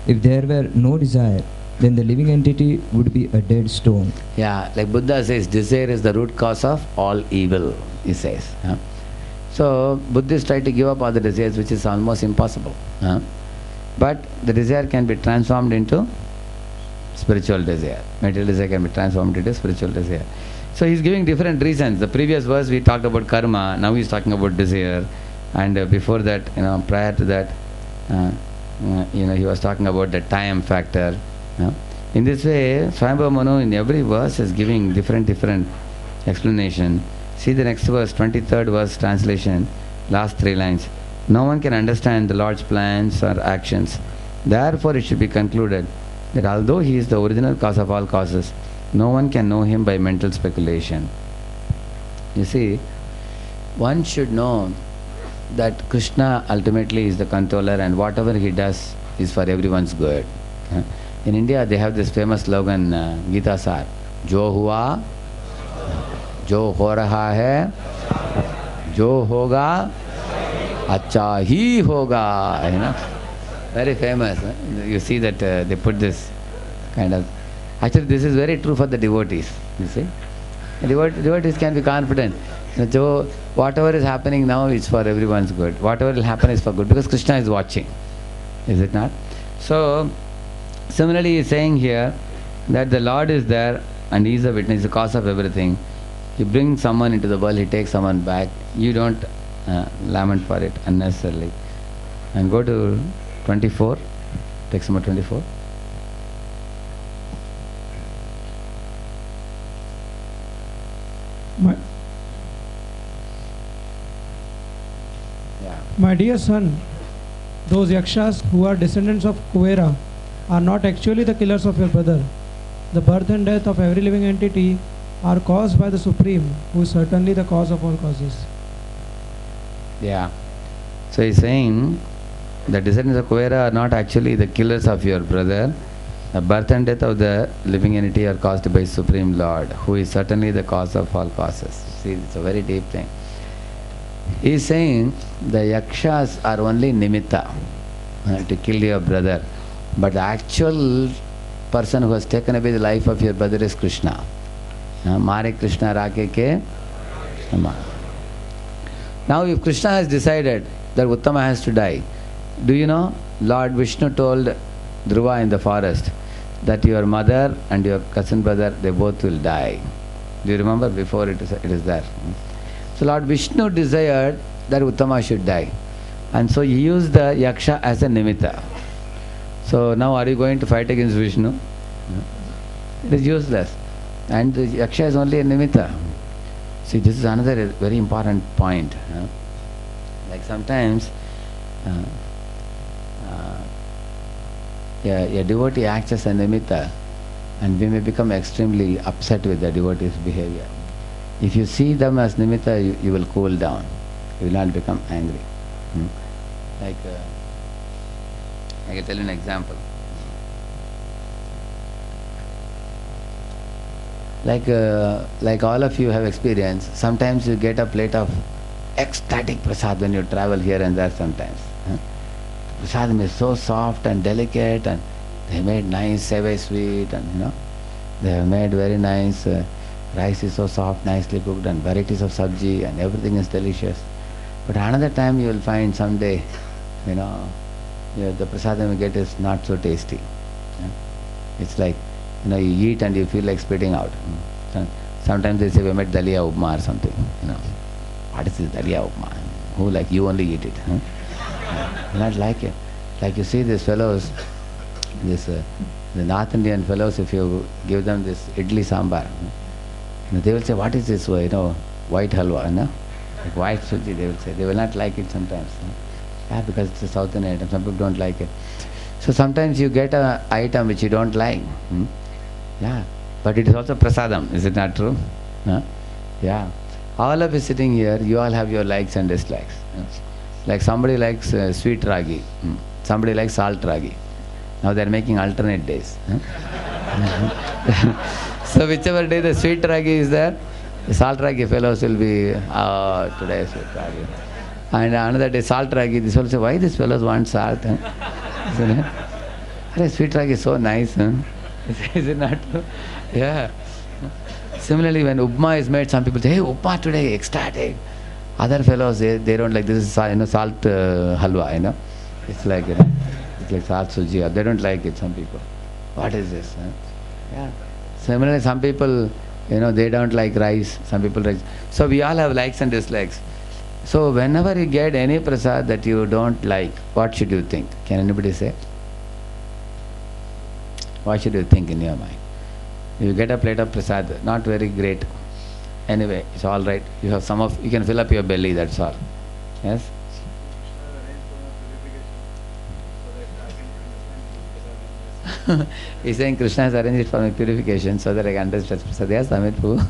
If there were no desire, then the living entity would be a dead stone. Yeah, like Buddha says, desire is the root cause of all evil, he says. So, Buddhists try to give up all the desires, which is almost impossible. But the desire can be transformed into spiritual desire. Material desire can be transformed into spiritual desire. So he's giving different reasons. The previous verse we talked about karma, now he's talking about desire. And before that, prior to that, he was talking about the time factor. In this way, Swayambhava Manu in every verse is giving different explanation. See the next verse, 23rd verse translation, last 3 lines. No one can understand the Lord's plans or actions. Therefore, it should be concluded that although He is the original cause of all causes, no one can know Him by mental speculation. You see, one should know that Krishna ultimately is the controller, and whatever He does is for everyone's good. In India, they have this famous slogan, Gita Sar, Jo hua, jo ho raha hai, jo hoga, acha hi hoga. Very famous. You see that they put this kind of. Actually, this is very true for the devotees. You see, devotees can be confident. Whatever is happening now is for everyone's good. Whatever will happen is for good, because Krishna is watching. Is it not? So, similarly, he is saying here that the Lord is there and He is a witness, the cause of everything. You bring someone into the world, He takes someone back. You don't lament for it unnecessarily. And go to 24. Text number 24. My dear son, those yakshas who are descendants of Kuvera are not actually the killers of your brother. The birth and death of every living entity are caused by the Supreme, who is certainly the cause of all causes. Yeah. So he's saying the descendants of Kuvera are not actually the killers of your brother. The birth and death of the living entity are caused by Supreme Lord, who is certainly the cause of all causes. See, it's a very deep thing. He's saying the yakshas are only nimitta to kill your brother, but the actual person who has taken away the life of your brother is Krishna. Mare Krishna Rake ke Nama. Now if Krishna has decided that Uttama has to die, do you know Lord Vishnu told Dhruva in the forest that your mother and your cousin brother, they both will die. Do you remember? Before it is there. So Lord Vishnu desired that Uttama should die, and so he used the yaksha as a nimitta. So now are you going to fight against Vishnu? It is useless, and the yaksha is only a nimitta. See, this is another very important point. Like sometimes a devotee acts as a nimitta, and we may become extremely upset with the devotee's behavior. If you see them as nimitta, you will cool down. You will not become angry. Like, I can tell you an example. Like all of you have experienced, sometimes you get a plate of ecstatic prasad when you travel here and there sometimes. Prasadam is so soft and delicate, and they made nice sevai sweet, and they have made very nice rice is so soft, nicely cooked, and varieties of sabji, and everything is delicious. But another time you will find someday, the prasadam you get is not so tasty. It's like, you eat and you feel like spitting out. Sometimes they say we made dalia upma or something. What is this dalia upma? Who like you only eat it? You not like it. Like you see these fellows, the North Indian fellows, if you give them this idli sambar, they will say, what is this, white halwa, like white suji, they will say. They will not like it sometimes. Yeah, because it's a South Indian item, some people don't like it. So sometimes you get an item which you don't like. Yeah, but it is also prasadam, is it not true? Yeah. All of you sitting here, you all have your likes and dislikes. Like somebody likes sweet ragi, somebody likes salt ragi. Now they are making alternate days. So whichever day the sweet ragi is there, the salt ragi fellows will be, today is sweet ragi. And another day salt ragi, this will say, why these fellows want salt? Sweet ragi is so nice. Is it not true? Yeah. Similarly, when upma is made, some people say, hey, upma today, ecstatic. Other fellows, they don't like this is salt halwa, It's like it's like salt suji. They don't like it, some people. What is this? Yeah. Similarly, some people, they don't like rice, some people like. So we all have likes and dislikes. So whenever you get any prasad that you don't like, what should you think? Can anybody say? What should you think in your mind? You get a plate of prasad, not very great. Anyway, it's all right. You have you can fill up your belly, that's all. Yes? He's saying Krishna has arranged it for my purification so that I can understand prasad. Yes, Amit Prabhu.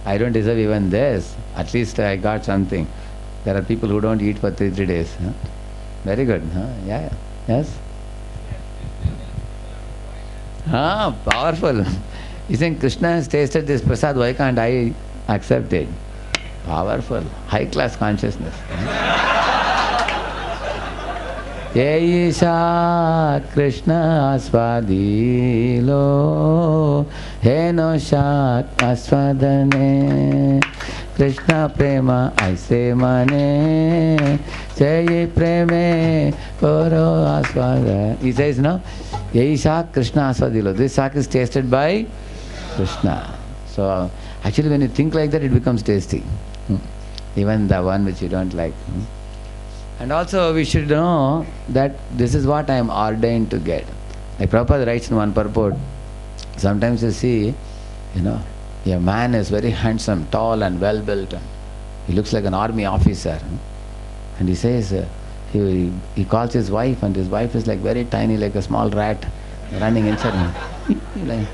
I don't deserve even this. At least I got something. There are people who don't eat for 3 days. Very good. Yeah. Yes? Powerful. He's saying Krishna has tasted this prasad, why can't I accept it? Powerful. High class consciousness. Yeisha Krishna aswadilo heno shat aswadane Krishna prema aise mane Chaye preme koro aswada. He says, Yeisha Krishna aswadilo. This sak is tasted by Krishna. So actually when you think like that, it becomes tasty. Even the one which you don't like. And also we should know that this is what I am ordained to get. Like Prabhupada writes in one purport, sometimes you see, a man is very handsome, tall and well built. And he looks like an army officer. And he says, he calls his wife, and his wife is like very tiny, like a small rat running inside him. Like,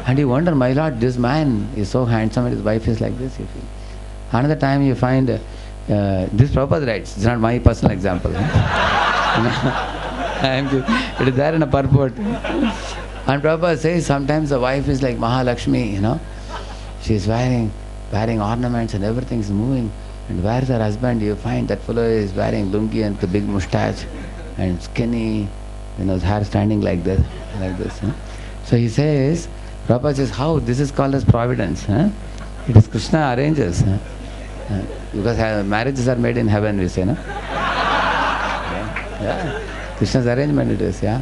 and you wonder, my lord, this man is so handsome and his wife is like this, you feel. Another time you find, this Prabhupada writes, it's not my personal example. It is there in a purport. And Prabhupada says sometimes the wife is like Mahalakshmi, she is wearing ornaments and everything is moving. And where's her husband? You find that fellow is wearing lungi and the big moustache and skinny, his hair standing like this. So he says, Prabhupada says, how? This is called as providence. It is Krishna arranges. Because marriages are made in heaven, we say, no? Yeah. Krishna's arrangement it is, yeah.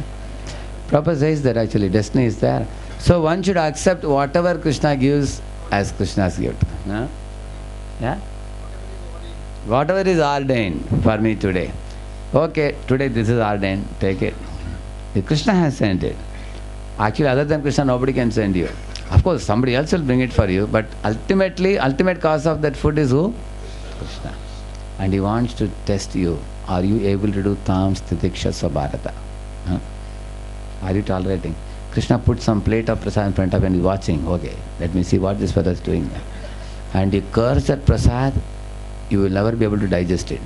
Prabhupada says that actually destiny is there. So one should accept whatever Krishna gives as Krishna's gift. Yeah? Whatever is ordained for me today. Okay, today this is ordained, take it. If Krishna has sent it. Actually, other than Krishna, nobody can send you. Of course, somebody else will bring it for you, but ultimate cause of that food is who? Krishna. And he wants to test you. Are you able to do tam stitiksha sabharata? Are you tolerating? Krishna put some plate of prasad in front of you and he's watching. Okay, let me see what this fellow is doing. And you curse that prasad, you will never be able to digest it.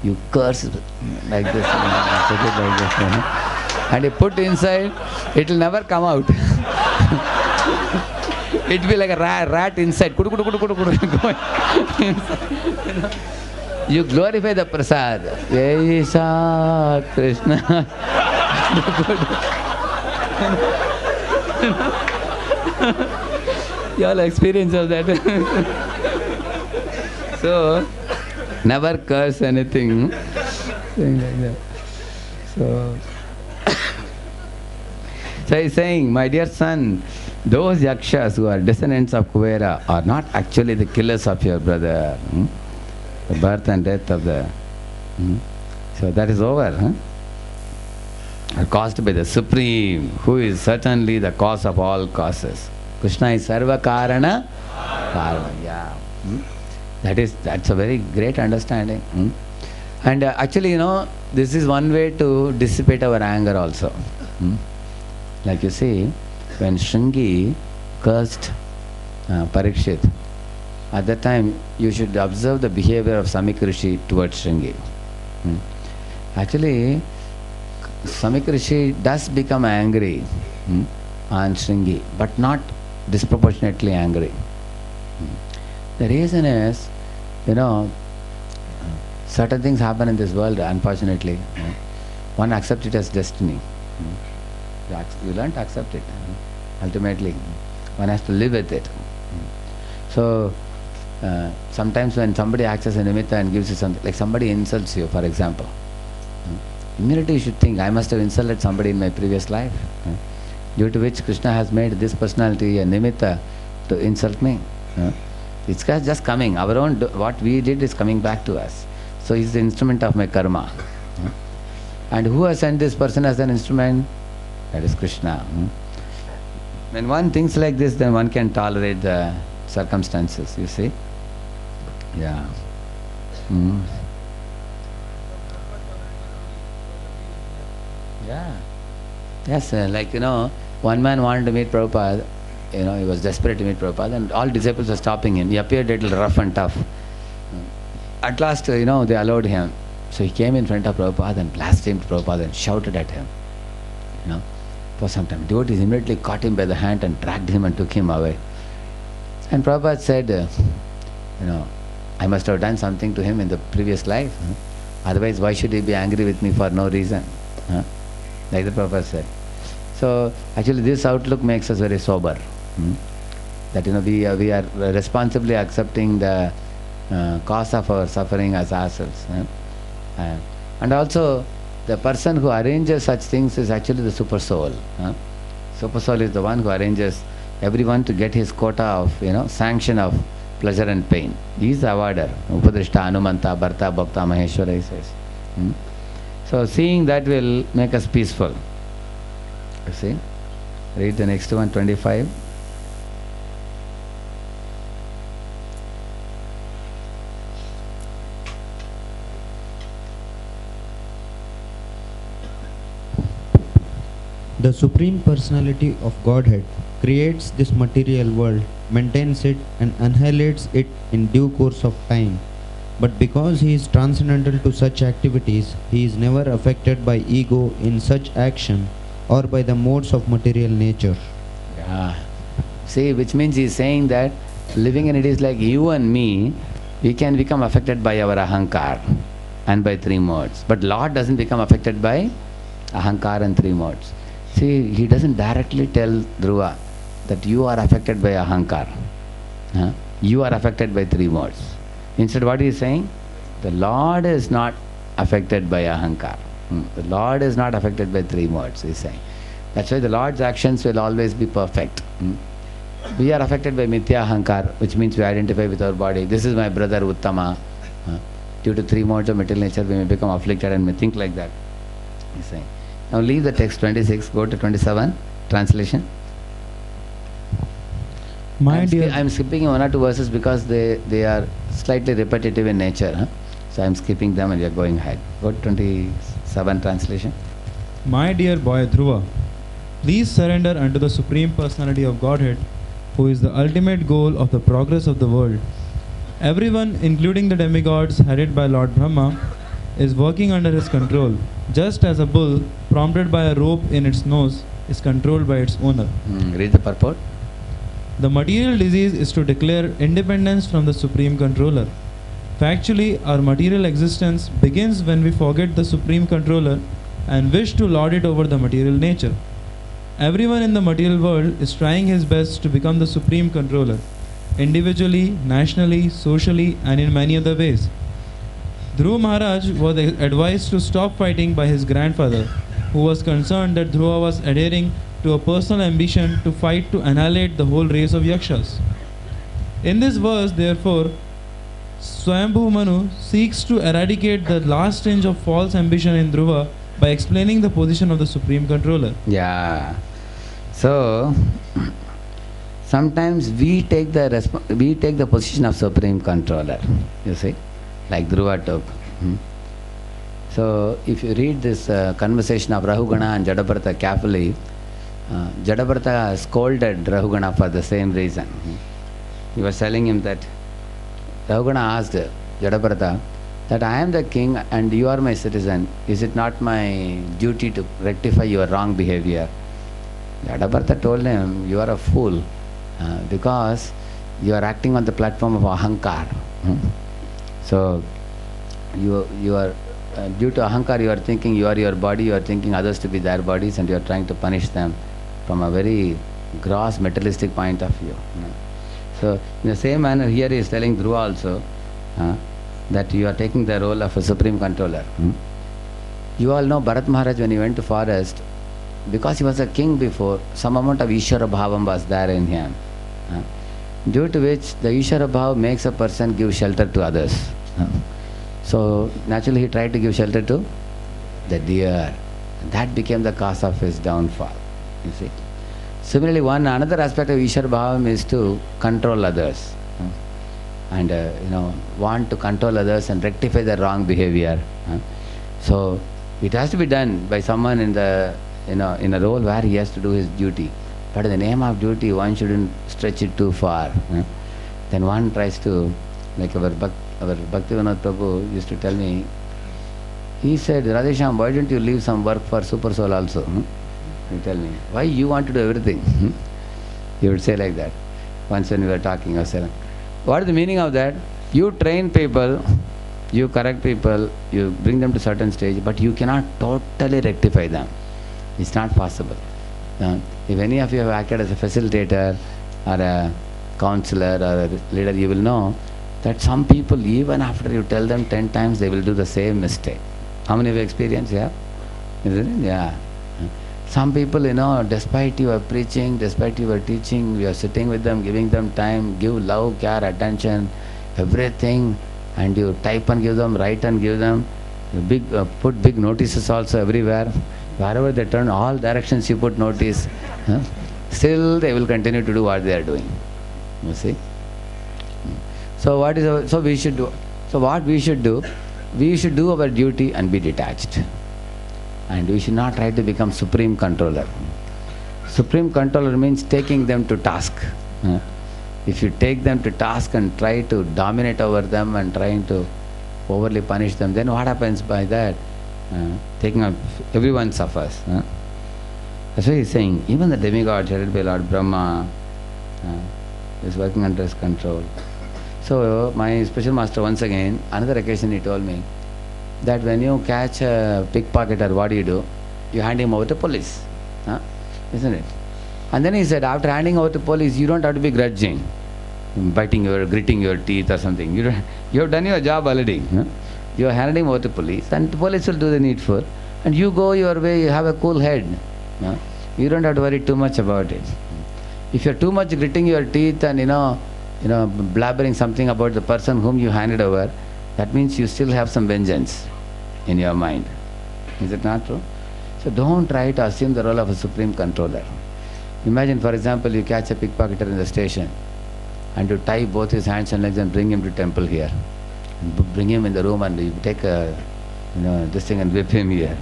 You curse like this, put it like this, and you put inside, it will never come out. It will be like a rat inside. You glorify the prasad. Yesa Krishna. You all experience of that. So, never curse anything. Thing like that. So he's saying, my dear son, those yakshas who are descendants of Kuvera are not actually the killers of your brother. The birth and death of the... So that is over. Are caused by the Supreme, who is certainly the cause of all causes. Krishna is Sarva Karana. Yeah. That's a very great understanding. And actually, this is one way to dissipate our anger also. Like you see, when Shringi cursed Parikshit, at that time you should observe the behavior of Samik Rishi towards Shringi. Actually, Samik Rishi does become angry on Shringi, but not disproportionately angry. The reason is, certain things happen in this world, unfortunately. One accepts it as destiny. You learn to accept it. Ultimately, one has to live with it. So, sometimes when somebody acts as a nimitta and gives you something, like somebody insults you, for example, immediately you should think, I must have insulted somebody in my previous life, due to which Krishna has made this personality a nimitta to insult me. It's just coming. Our own, what we did is coming back to us. So he's the instrument of my karma. And who has sent this person as an instrument? That is Krishna. When one thinks like this, then one can tolerate the circumstances, you see. Yeah. Yeah. Yes, one man wanted to meet Prabhupada. He was desperate to meet Prabhupada, and all disciples were stopping him. He appeared a little rough and tough. At last, they allowed him. So he came in front of Prabhupada and blasphemed Prabhupada and shouted at him. For some time. Devotees immediately caught him by the hand and dragged him and took him away. And Prabhupada said, I must have done something to him in the previous life. Otherwise, why should he be angry with me for no reason? Like the Prabhupada said. So, actually this outlook makes us very sober. That we are responsibly accepting the cause of our suffering as ourselves. And also, the person who arranges such things is actually the super soul. Super soul is the one who arranges everyone to get his quota of sanction of pleasure and pain. He is the awarder. Upadrishta, Anumanta, Bharta, Bhakta, Maheshwara, he says. So seeing that will make us peaceful. You see? Read the next one, 25. The Supreme Personality of Godhead creates this material world, maintains it, and annihilates it in due course of time. But because he is transcendental to such activities, he is never affected by ego in such action or by the modes of material nature. Yeah. See, which means he is saying that living in it is like you and me, we can become affected by our ahankar and by three modes. But Lord doesn't become affected by ahankar and three modes. See, he doesn't directly tell Dhruva that you are affected by ahankar. You are affected by three modes. Instead, what he is saying? The Lord is not affected by ahankar. The Lord is not affected by three modes, he is saying. That's why the Lord's actions will always be perfect. We are affected by mithya ahankar, which means we identify with our body. This is my brother Uttama. Due to three modes of material nature, we may become afflicted and may think like that, he is saying. Now leave the text 26, go to 27, translation. I'm skipping one or two verses because they are slightly repetitive in nature. So I'm skipping them and we are going ahead. Go to 27, translation. My dear boy Dhruva, please surrender unto the Supreme Personality of Godhead, who is the ultimate goal of the progress of the world. Everyone, including the demigods headed by Lord Brahma, is working under his control, just as a bull, prompted by a rope in its nose, is controlled by its owner. Read the purport. The material disease is to declare independence from the Supreme Controller. Factually, our material existence begins when we forget the Supreme Controller and wish to lord it over the material nature. Everyone in the material world is trying his best to become the Supreme Controller, individually, nationally, socially, and in many other ways. Dhruva Maharaj was advised to stop fighting by his grandfather, who was concerned that Dhruva was adhering to a personal ambition to fight to annihilate the whole race of yakshas. In this verse, therefore, Swayambhu Manu seeks to eradicate the last tinge of false ambition in Dhruva by explaining the position of the Supreme Controller. Yeah. So, sometimes we take the position of Supreme Controller, you see, like Dhruva took. So, if you read this conversation of Rahugana and Jadabharata carefully, Jadabharata scolded Rahugana for the same reason. He was telling him that Rahugana asked Jadabharata that I am the king and you are my citizen. Is it not my duty to rectify your wrong behavior? Jadabharata told him, you are a fool because you are acting on the platform of ahankar. So, you are due to ahankar, you are thinking you are your body, you are thinking others to be their bodies, and you are trying to punish them from a very gross materialistic point of view. So, in the same manner, here he is telling Dhruva also that you are taking the role of a Supreme Controller. You all know Bharat Maharaj, when he went to forest, because he was a king before, some amount of Ishvara Bhavam was there in him, due to which the Ishvara Bhav makes a person give shelter to others. So naturally he tried to give shelter to the deer. That became the cause of his downfall, you see. Similarly, another aspect of Ishvara Bhavam is to control others, and want to control others and rectify their wrong behavior. So it has to be done by someone in the in a role where he has to do his duty. But in the name of duty, one shouldn't stretch it too far. Then one tries to, like our Bhaktivinoda Prabhu used to tell me, he said, Radhesham, why don't you leave some work for Super Soul also? He tell me, why you want to do everything? He would say like that. Once when we were talking, I was saying, what is the meaning of that? You train people, you correct people, you bring them to certain stage, but you cannot totally rectify them. It's not possible. If any of you have acted as a facilitator or a counselor or a leader, you will know that some people, even after you tell them 10 times, they will do the same mistake. How many of you experienced? Yeah? Isn't it? Yeah. Some people, despite you are preaching, despite you are teaching, you are sitting with them, giving them time, give love, care, attention, everything, and you type and give them, write and give them, put big notices also everywhere. Wherever they turn, all directions you put notice, still they will continue to do what they are doing. You see? So what we should do? So what we should do? We should do our duty and be detached. And we should not try to become Supreme Controller. Supreme controller means taking them to task. If you take them to task and try to dominate over them and trying to overly punish them, then what happens by that? Everyone suffers. That's why he's saying, even the demigod headed by Lord Brahma is working under his control. So my special master, once again, another occasion he told me that when you catch a pickpocketer, what do? You hand him over to police. Isn't it? And then he said, after handing over to police, you don't have to be grudging, gritting your teeth or something. You have done your job already. You are handing over to police, and the police will do the needful, and you go your way. You have a cool head. You don't have to worry too much about it. If you're too much gritting your teeth and blabbering something about the person whom you handed over, that means you still have some vengeance in your mind. Is it not true? So don't try to assume the role of a supreme controller. Imagine, for example, you catch a pickpocketer in the station and you tie both his hands and legs and bring him to temple here. And bring him in the room and you take this thing and whip him here.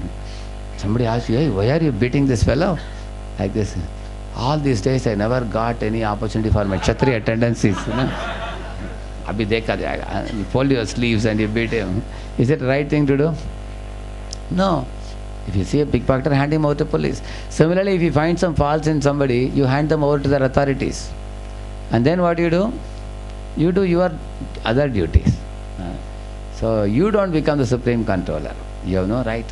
Somebody asks you, hey, why are you beating this fellow? Like this. All these days I never got any opportunity for my Kshatriya tendencies. Abhi dekha jayega. You fold your sleeves and you beat him. Is it the right thing to do? No. If you see a pickpocketer, hand him over to police. Similarly, if you find some faults in somebody, you hand them over to their authorities. And then what do? You do your other duties. So you don't become the supreme controller. You have no right.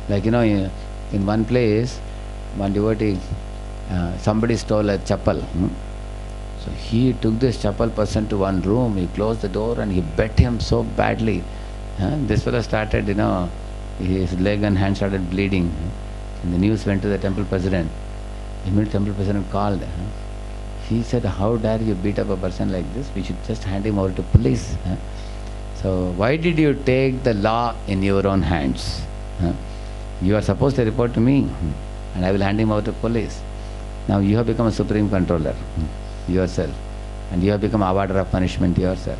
Like, in one place, one devotee, somebody stole a chappal. So he took this chappal person to one room, he closed the door and he beat him so badly. This fellow started, his leg and hand started bleeding. And the news went to the temple president. Immediately temple president called. He said, how dare you beat up a person like this? We should just hand him over to police. So why did you take the law in your own hands? You are supposed to report to me and I will hand him over to police. Now you have become a supreme controller yourself and you have become a awarder of punishment yourself.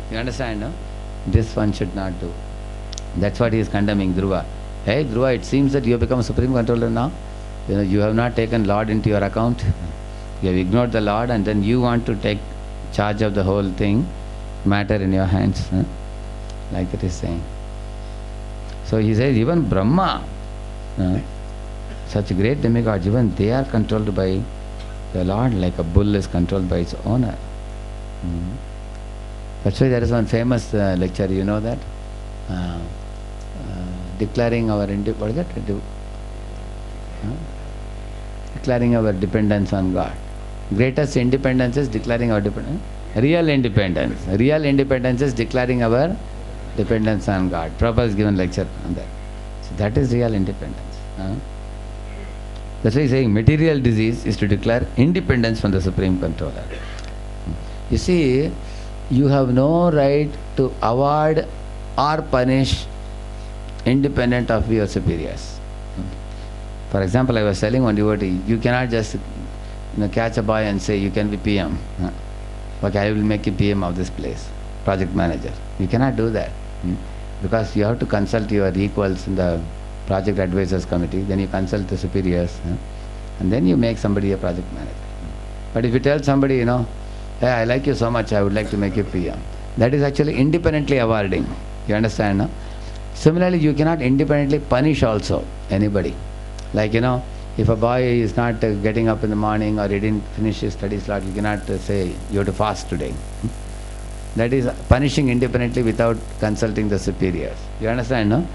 You understand, no? This one should not do. That's what he is condemning Dhruva. Hey Dhruva, it seems that you have become a supreme controller now. You have not taken Lord into your account. You have ignored the Lord and then you want to take charge of the whole thing, matter in your hands. Like it is saying. So he says even Brahma, such great demigods, even they are controlled by the Lord like a bull is controlled by its owner. That's why there is one famous lecture, you know that? Declaring our declaring our dependence on God. Greatest independence is declaring our dependence. Real independence. Real independence is declaring our dependence on God. Prabhupada has given lecture on that. So that is real independence. That's why he's saying material disease is to declare independence from the supreme controller. You see, you have no right to award or punish independent of your superiors. For example, I was telling one devotee, you cannot just catch a boy and say you can be PM. Okay, I will make you PM of this place, project manager. You cannot do that. Because you have to consult your equals in the project advisors committee, then you consult the superiors, and then you make somebody a project manager. But if you tell somebody, hey, I like you so much, I would like to make you PM, that is actually independently awarding. You understand, no? Similarly, you cannot independently punish also anybody. Like, if a boy is not getting up in the morning or he didn't finish his study slot, you cannot say, you have to fast today. That is punishing independently without consulting the superiors. You understand, no?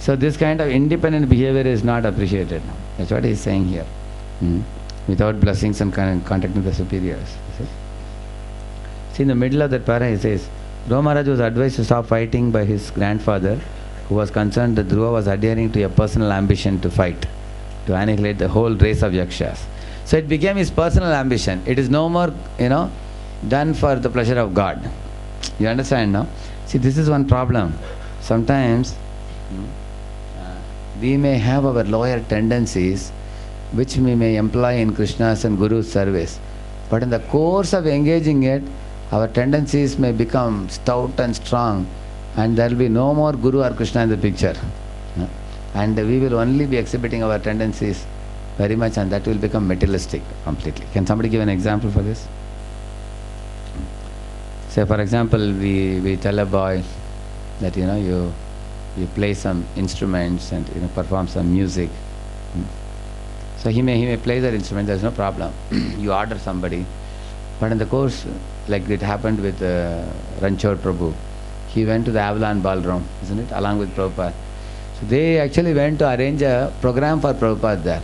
So this kind of independent behavior is not appreciated. That's what he is saying here. Without blessings and contacting the superiors. See, in the middle of that para he says, Dhruva Maharaj was advised to stop fighting by his grandfather, who was concerned that Dhruva was adhering to a personal ambition to fight, to annihilate the whole race of yakshas. So it became his personal ambition. It is no more, done for the pleasure of God. You understand, no? See, this is one problem. Sometimes we may have our lower tendencies which we may employ in Krishna's and Guru's service. But in the course of engaging it, our tendencies may become stout and strong, and there will be no more Guru or Krishna in the picture. And we will only be exhibiting our tendencies very much, and that will become materialistic completely. Can somebody give an example for this? Say for example, we tell a boy that you play some instruments and perform some music. So he may play that instrument, there's no problem. You order somebody. But in the course, like it happened with Ranchod Prabhu, he went to the Avalon Ballroom, isn't it, along with Prabhupada. So they actually went to arrange a program for Prabhupada there.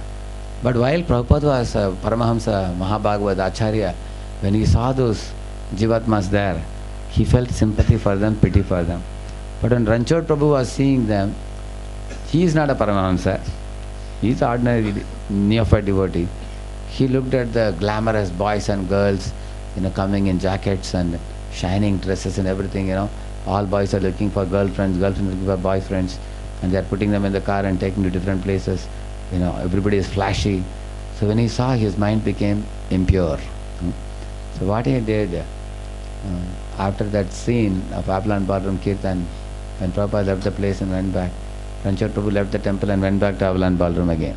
But while Prabhupada was Paramahamsa Mahabhagavad Acharya, when he saw those Jivatmas there, he felt sympathy for them, pity for them. But when Ranchod Prabhu was seeing them, he is not a Paramahamsa. He is an ordinary neophyte devotee. He looked at the glamorous boys and girls, coming in jackets and shining dresses and everything, All boys are looking for girlfriends, girlfriends looking for boyfriends, and they are putting them in the car and taking to different places. Everybody is flashy. So when he saw, his mind became impure. So what he did, after that scene of Avalon Ballroom Kirtan, when Prabhupada left the place and went back, Ranchod Prabhu left the temple and went back to Avalon Ballroom again,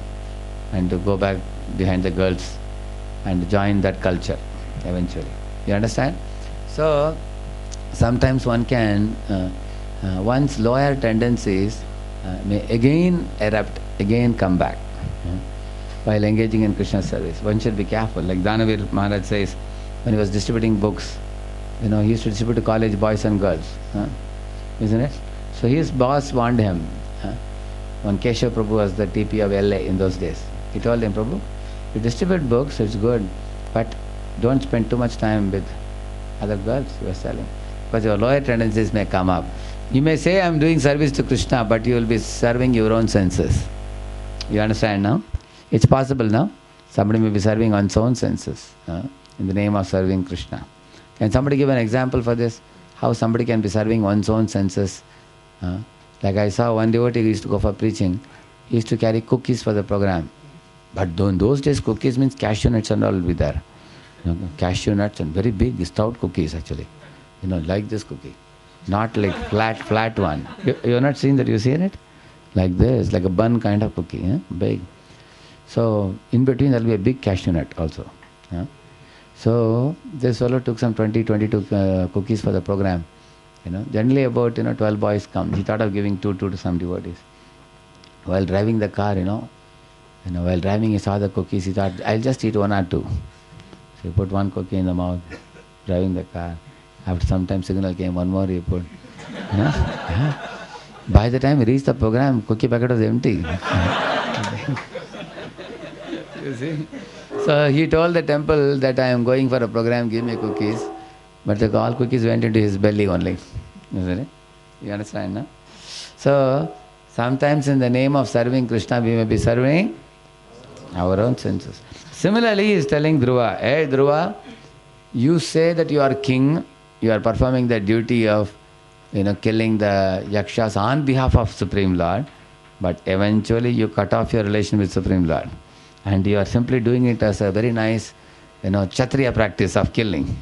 and to go back behind the girls and join that culture eventually. You understand? So sometimes one can, one's lower tendencies may again erupt, again come back while engaging in Krishna service. One should be careful. Like Danavir Maharaj says, when he was distributing books, he used to distribute to college boys and girls, isn't it? So his boss warned him. When Keshav Prabhu was the TP of LA in those days, he told him, Prabhu, you distribute books, it's good, but don't spend too much time with other girls, you are selling, because your lower tendencies may come up. You may say, I'm doing service to Krishna, but you will be serving your own senses. You understand now? It's possible now. Somebody may be serving one's own senses in the name of serving Krishna. Can somebody give an example for this? How somebody can be serving one's own senses? Like I saw one devotee who used to go for preaching. He used to carry cookies for the program. But in those days, cookies means cashew nuts and all will be there. Cashew nuts and very big, stout cookies actually. Like this cookie. Not like flat one. You're not seeing that, you seen it? Like this, like a bun kind of cookie, big. So in between there will be a big cashew nut also. So this fellow took some 22 cookies for the program. Generally about 12 boys come. He thought of giving two to some devotees. While driving the car, while driving he saw the cookies. He thought, I'll just eat one or two. So he put one cookie in the mouth, driving the car. After some time signal came, one more he put. By the time he reached the program, cookie packet was empty. You see? So he told the temple that I am going for a program, give me cookies. But all cookies went into his belly only. Isn't it? You understand, no? So sometimes in the name of serving Krishna, we may be serving our own senses. Similarly, he is telling Dhruva, hey Dhruva, you say that you are king, you are performing the duty of killing the yakshas on behalf of Supreme Lord, but eventually you cut off your relation with Supreme Lord. And you are simply doing it as a very nice, Kshatriya practice of killing,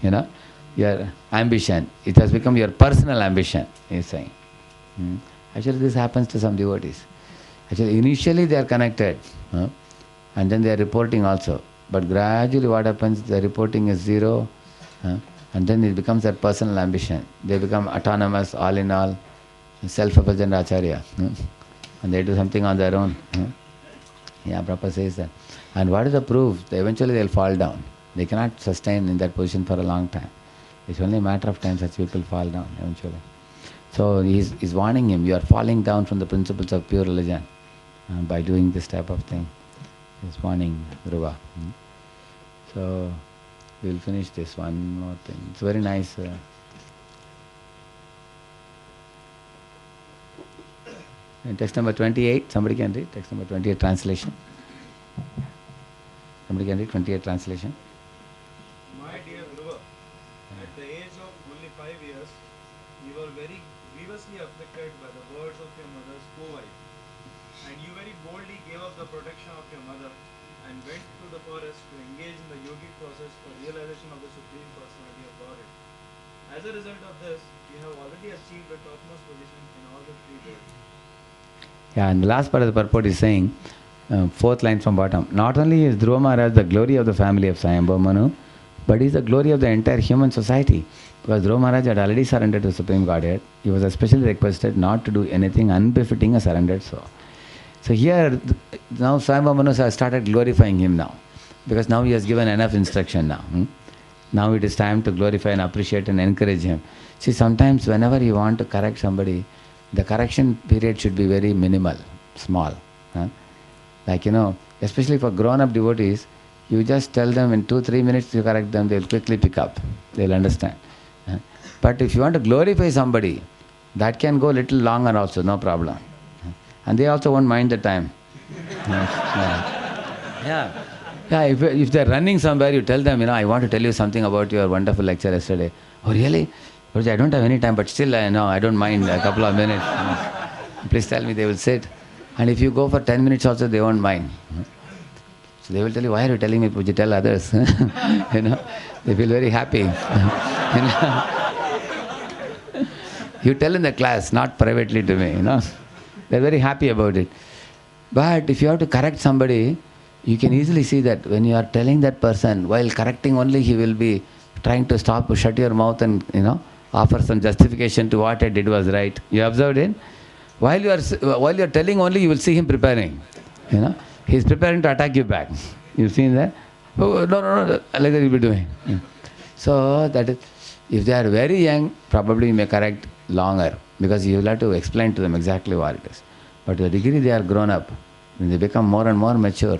your ambition. It has become your personal ambition, he is saying. Actually, this happens to some devotees. Actually, initially they are connected, and then they are reporting also. But gradually what happens, the reporting is zero, and then it becomes their personal ambition. They become autonomous, all in all, self-effulgent acharya, and they do something on their own. Yeah, Prabhupada says that. And what is the proof? Eventually they will fall down. They cannot sustain in that position for a long time. It's only a matter of time such people fall down eventually. So he's warning him, you are falling down from the principles of pure religion by doing this type of thing. He's warning Dhruva. So we'll finish this one more thing. It's very nice. In text number 28, somebody can read text number 28 translation. Somebody can read 28 translation. My dear Dhruva, at the age of only 5 years, you were very grievously afflicted by the words of your mother's co-wife, and you very boldly gave up the protection of your mother and went to the forest to engage in the yogic process for realization of the Supreme Personality of Godhead. As a result of this, you have already achieved the topmost position in all the three worlds. Yeah, and the last part of the purport is saying, fourth line from bottom. Not only is Dhruva Maharaj the glory of the family of Swayambhu Manu, but he is the glory of the entire human society. Because Dhruva Maharaj had already surrendered to the Supreme Godhead. He was especially requested not to do anything unbefitting a surrendered soul. So here, now Swayambhu Manu has started glorifying him now. Because now he has given enough instruction now. Now it is time to glorify and appreciate and encourage him. See, sometimes whenever you want to correct somebody, the correction period should be very minimal, small. Like, especially for grown-up devotees, you just tell them in 2-3 minutes you correct them, they will quickly pick up. They will understand. But if you want to glorify somebody, that can go a little longer also, no problem. And they also won't mind the time. If they're running somewhere, you tell them, I want to tell you something about your wonderful lecture yesterday. Oh, really? I don't have any time, but still, I don't mind a couple of minutes. Please tell me, they will sit. And if you go for 10 minutes also, they won't mind. So they will tell you, why are you telling me? Would you tell others? They feel very happy. You tell in the class, not privately to me, They're very happy about it. But if you have to correct somebody, you can easily see that when you are telling that person, while correcting only, he will be trying to shut your mouth and, offer some justification to what I did was right. You observed it? While you are telling only, you will see him preparing. He is preparing to attack you back. You've seen that? Oh, no, like that he'll be doing. So that is, if they are very young, probably you may correct longer, because you will have to explain to them exactly what it is. But to the degree they are grown up, when they become more and more mature,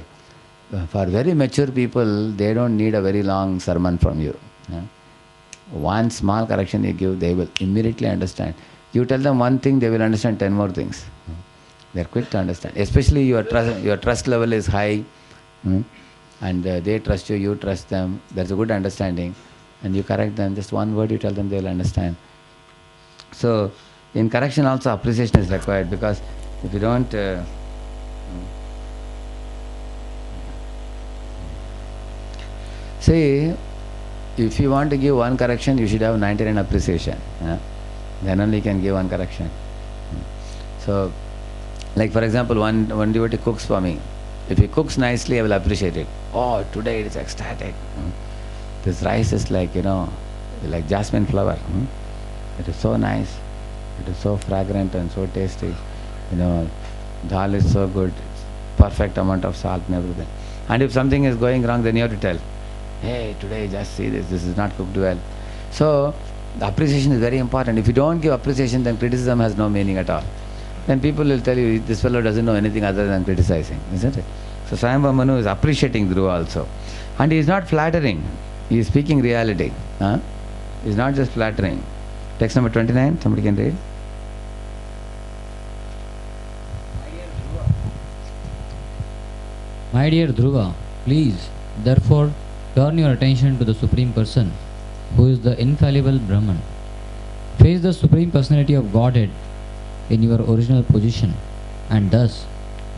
for very mature people, they don't need a very long sermon from you. One small correction you give, they will immediately understand. You tell them one thing, they will understand 10 more things. They are quick to understand. Especially your trust level is high, and they trust you, you trust them. There's a good understanding. And you correct them, just one word you tell them, they will understand. So, in correction also appreciation is required, because if you don't... See, if you want to give one correction, you should have 99 appreciation. Then only you can give one correction. So, like for example, one devotee cooks for me. If he cooks nicely, I will appreciate it. Oh, today it is ecstatic. This rice is like, like jasmine flower. It is so nice. It is so fragrant and so tasty. Dal is so good. Perfect amount of salt and everything. And if something is going wrong, then you have to tell, hey, today just see this is not cooked well. So, the appreciation is very important. If you don't give appreciation, then criticism has no meaning at all. Then people will tell you, this fellow doesn't know anything other than criticizing, isn't it? So, Swayambhu Manu is appreciating Dhruva also. And he is not flattering. He is speaking reality. He is not just flattering. Text number 29, somebody can read. My dear Dhruva, please, therefore, turn your attention to the Supreme Person, who is the infallible Brahman. Face the Supreme Personality of Godhead in your original position, and thus,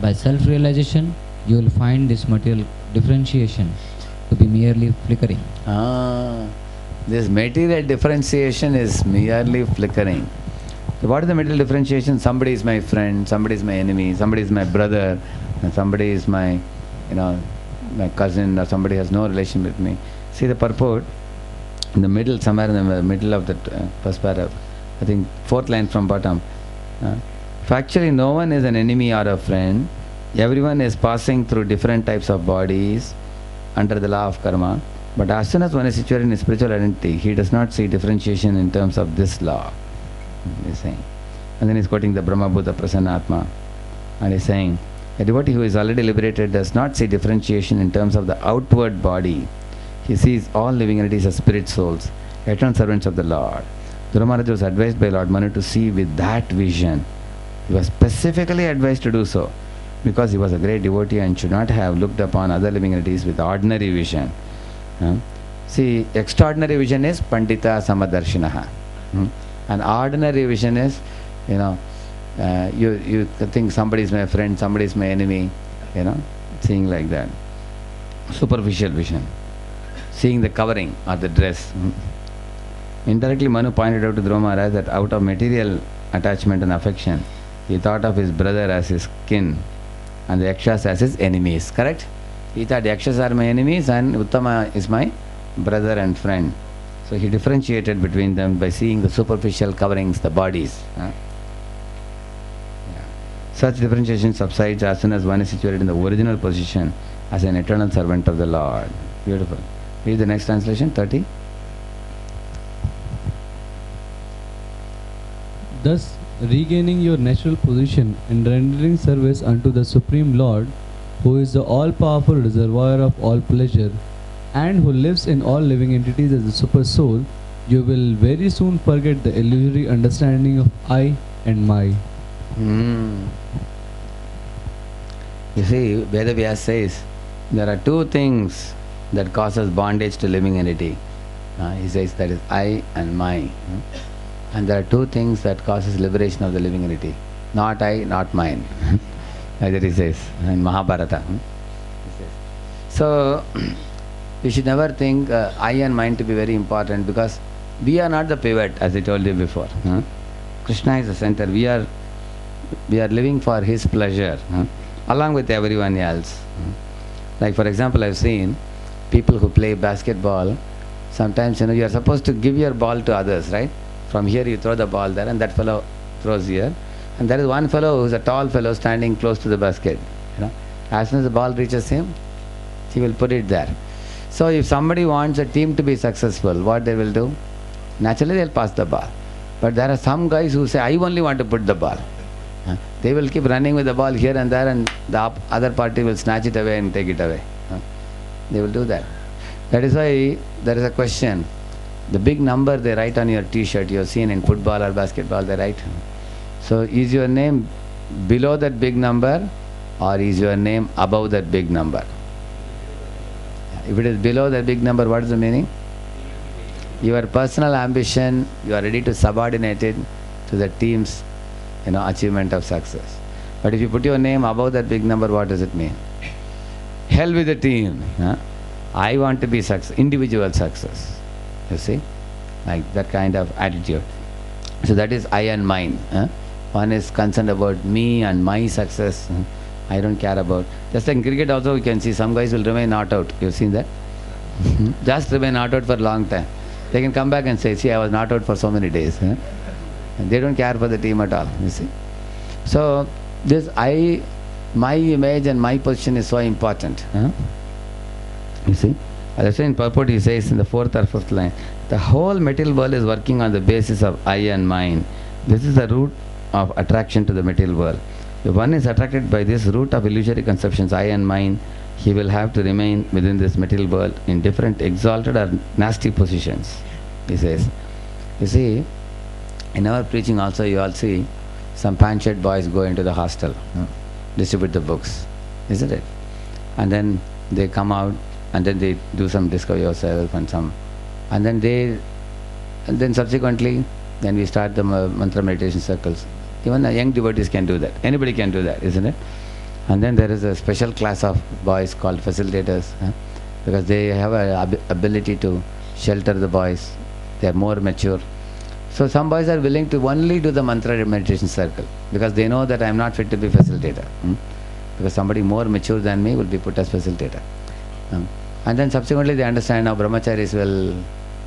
by self-realization, you will find this material differentiation to be merely flickering. This material differentiation is merely flickering. So what is the material differentiation? Somebody is my friend, somebody is my enemy, somebody is my brother, and somebody is my, my cousin, or somebody has no relation with me. See the purport in the middle, somewhere in the middle of the first paragraph, I think fourth line from bottom. Factually, no one is an enemy or a friend. Everyone is passing through different types of bodies under the law of karma. But as soon as one is situated in spiritual identity, he does not see differentiation in terms of this law. He's saying. And then he's quoting the Brahma Bhuta Prasanna Atma. And he's saying, a devotee who is already liberated does not see differentiation in terms of the outward body. He sees all living entities as spirit souls, eternal servants of the Lord. Dhruva Maharaj was advised by Lord Manu to see with that vision. He was specifically advised to do so, because he was a great devotee and should not have looked upon other living entities with ordinary vision. See, extraordinary vision is Pandita Samadarshinaha. And ordinary vision is, you think somebody is my friend, somebody is my enemy, seeing like that. Superficial vision. Seeing the covering or the dress. Indirectly, Manu pointed out to Dhruva Maharaj that out of material attachment and affection, he thought of his brother as his kin and the yakshas as his enemies. Correct? He thought yakshas are my enemies and Uttama is my brother and friend. So he differentiated between them by seeing the superficial coverings, the bodies. Such differentiation subsides as soon as one is situated in the original position as an eternal servant of the Lord. Beautiful. Read the next translation, 30. Thus, regaining your natural position and rendering service unto the Supreme Lord, who is the all-powerful reservoir of all pleasure, and who lives in all living entities as the super soul, you will very soon forget the illusory understanding of I and my. You see, Vedavyas says there are two things that causes bondage to living entity. He says that is I and my. And there are two things that causes liberation of the living entity. Not I, not mine. Like that he says in Mahabharata. So, we should never think I and mine to be very important, because we are not the pivot, as I told you before. Krishna is the center. We are living for his pleasure, along with everyone else. Like for example, I've seen people who play basketball. Sometimes you are supposed to give your ball to others, right? From here you throw the ball there, and that fellow throws here. And there is one fellow who's a tall fellow standing close to the basket. As soon as the ball reaches him, he will put it there. So if somebody wants a team to be successful, what they will do? Naturally they'll pass the ball. But there are some guys who say, I only want to put the ball. They will keep running with the ball here and there, and the other party will snatch it away and take it away. They will do that. That is why there is a question. The big number they write on your t-shirt, you have seen in football or basketball, they write. So is your name below that big number, or is your name above that big number? If it is below that big number, what is the meaning? Your personal ambition, you are ready to subordinate it to the team's achievement of success. But if you put your name above that big number, what does it mean? Hell with the team. I want to be individual success. You see? Like that kind of attitude. So that is I and mine. One is concerned about me and my success. I don't care about. Just like in cricket also, we can see some guys will remain not out. You've seen that? Just remain not out for a long time. They can come back and say, see, I was not out for so many days. And they don't care for the team at all. You see? So this my image and my position is so important. You see? That's why in purport he says in the 4th or 5th line, the whole material world is working on the basis of I and mine. This is the root of attraction to the material world. If one is attracted by this root of illusory conceptions, I and mine, he will have to remain within this material world in different exalted or nasty positions, he says. You see, in our preaching also you all see some pant-shirt boys go into the hostel, distribute the books, isn't it? And then they come out and then they do some discover yourself and then subsequently then we start the mantra meditation circles. Even young devotees can do that. Anybody can do that, isn't it? And then there is a special class of boys called facilitators, because they have an ability to shelter the boys. They are more mature. So some boys are willing to only do the mantra meditation circle because they know that I am not fit to be facilitator. Because somebody more mature than me will be put as facilitator. And then subsequently they understand how brahmacharis will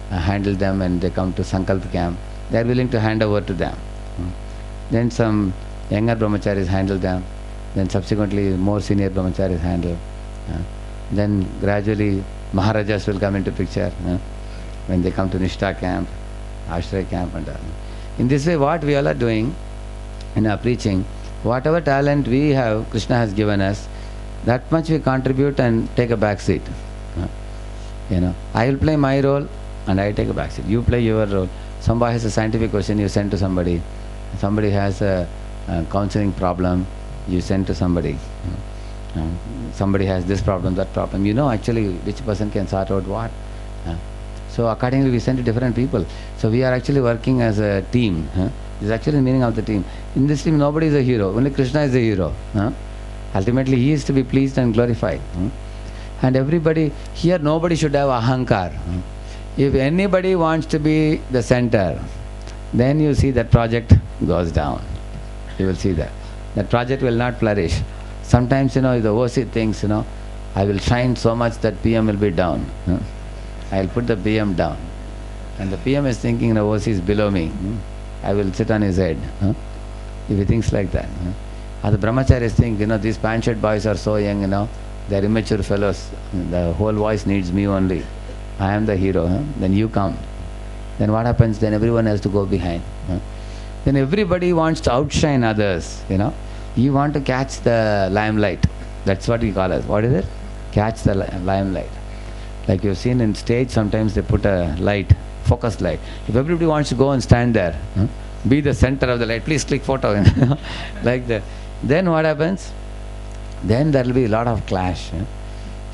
handle them when they come to Sankalp camp. They are willing to hand over to them. Then some younger brahmacharis handle them. Then subsequently more senior brahmacharis handle. Then gradually maharajas will come into picture when they come to Nishtha camp, Ashray camp and all. In this way what we all are doing in our preaching, whatever talent we have, Krishna has given us, that much we contribute and take a back seat. I will play my role and I take a back seat. You play your role. Somebody has a scientific question, you send to somebody. Somebody has a counseling problem, you send to somebody. Somebody has this problem, that problem. You know actually which person can sort out what. So accordingly we send to different people. So we are actually working as a team. This is actually the meaning of the team. In this team nobody is a hero, only Krishna is the hero. Ultimately he is to be pleased and glorified. And everybody, here nobody should have ahankar. If anybody wants to be the center, then you see that project goes down. You will see that. That project will not flourish. Sometimes, the OC thinks, I will shine so much that PM will be down. I will put the PM down. And the PM is thinking the OC is below me. I will sit on his head. If he thinks like that. Or the brahmacharis think, these pant-shirt boys are so young, they are immature fellows. The whole voice needs me only. I am the hero. Then you come. Then what happens? Then everyone has to go behind. Then everybody wants to outshine others. You want to catch the limelight. That's what we call it. What is it? Catch the limelight. Like you've seen in stage, sometimes they put a light, focus light. If everybody wants to go and stand there, be the center of the light, please click photo, like that. Then what happens? Then there will be a lot of clash.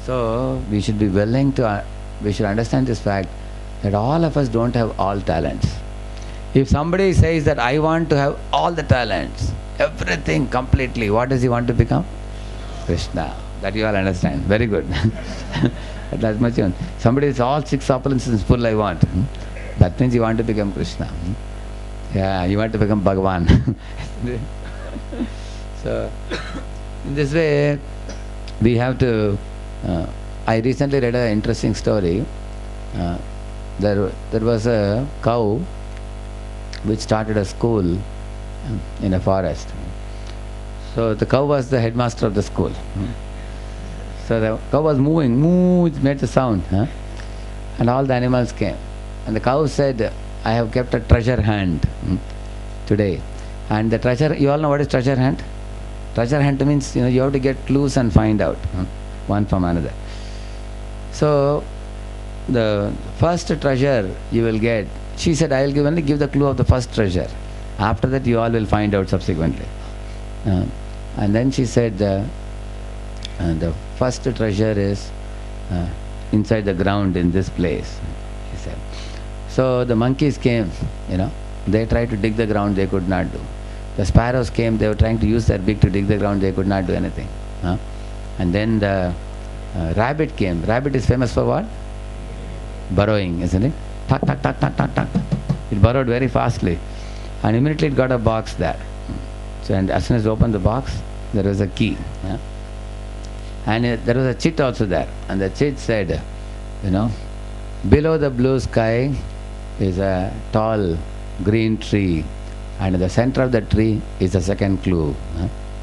So we should be willing to, we should understand this fact that all of us don't have all talents. If somebody says that I want to have all the talents, everything completely, what does he want to become? Krishna. That you all understand. Very good. That much. Somebody says all 6 appliances full I want. That means you want to become Krishna. Yeah, you want to become Bhagavan. So, in this way, we have to. I recently read an interesting story. There was a cow which started a school in a forest. So the cow was the headmaster of the school. So the cow was moving, it made the sound. And all the animals came. And the cow said, I have kept a treasure hand today. And the treasure, you all know what is treasure hand? Treasure hunt means, you have to get clues and find out one from another. So, the first treasure you will get, she said, I will only give the clue of the first treasure. After that, you all will find out subsequently. And then she said, the first treasure is inside the ground in this place, she said. So, the monkeys came, they tried to dig the ground, they could not do. The sparrows came, they were trying to use their beak to dig the ground, they could not do anything. And then the rabbit came. Rabbit is famous for what? Burrowing, isn't it? Tuck, tuck, tuck, tuck, tuck, tuck. It burrowed very fastly. And immediately it got a box there. So, and as soon as it opened the box, there was a key. And there was a chit also there. And the chit said, below the blue sky is a tall green tree. And in the center of the tree is the second clue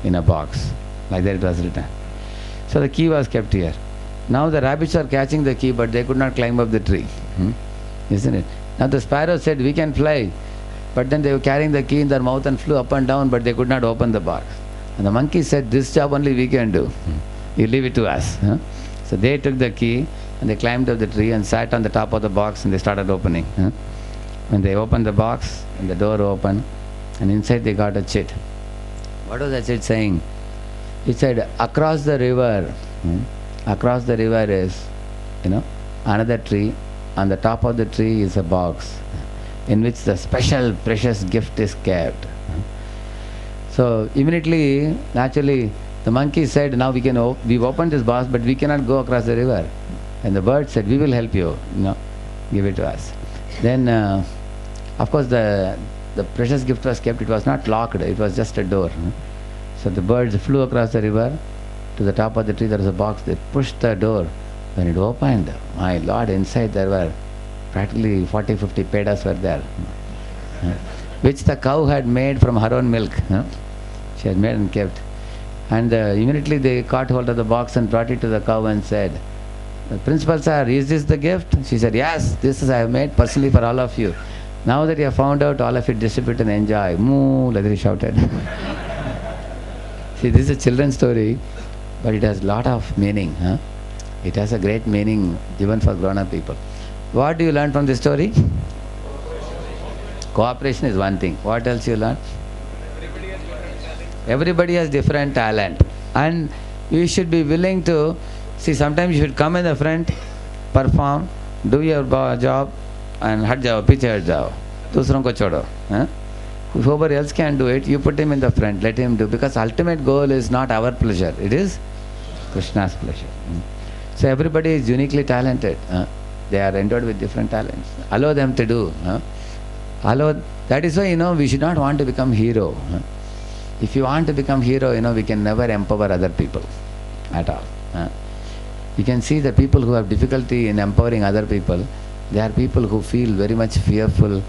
in a box. Like that it was written. So the key was kept here. Now the rabbits are catching the key, but they could not climb up the tree. Isn't it? Now the sparrow said, we can fly. But then they were carrying the key in their mouth and flew up and down, but they could not open the box. And the monkey said, this job only we can do. You leave it to us. So they took the key and they climbed up the tree and sat on the top of the box and they started opening. When they opened the box and the door opened, and inside they got a chit. What was the chit saying? It said, across the river is, another tree. On the top of the tree is a box in which the special precious gift is kept. So immediately, naturally, the monkey said, now we've opened this box, but we cannot go across the river. And the bird said, we will help you, give it to us. Then, of course, the precious gift was kept. It was not locked, it was just a door. So the birds flew across the river to the top of the tree. There was a box. They pushed the door. When it opened, my Lord, inside there were practically 40-50 pedas were there, which the cow had made from her own milk. She had made and kept. And immediately they caught hold of the box and brought it to the cow and said, Principal sir, is this the gift? She said, yes, this is I have made personally for all of you. Now that you have found out, all of it distribute and enjoy. Moo, like he shouted. See, this is a children's story, but it has a lot of meaning. It has a great meaning given for grown-up people. What do you learn from this story? Cooperation is one thing. What else you learn? Everybody has different talent. And you should be willing to, see, sometimes you should come in the front, perform, do your job, and hat jao, piche hat jao. Dusron ko chodo. Whoever else can do it, you put him in the front, let him do. Because ultimate goal is not our pleasure, it is Krishna's pleasure. So everybody is uniquely talented. They are endowed with different talents. Allow them to do. That is why, we should not want to become hero. If you want to become hero, we can never empower other people at all. You can see the people who have difficulty in empowering other people, they are people who feel very much fearful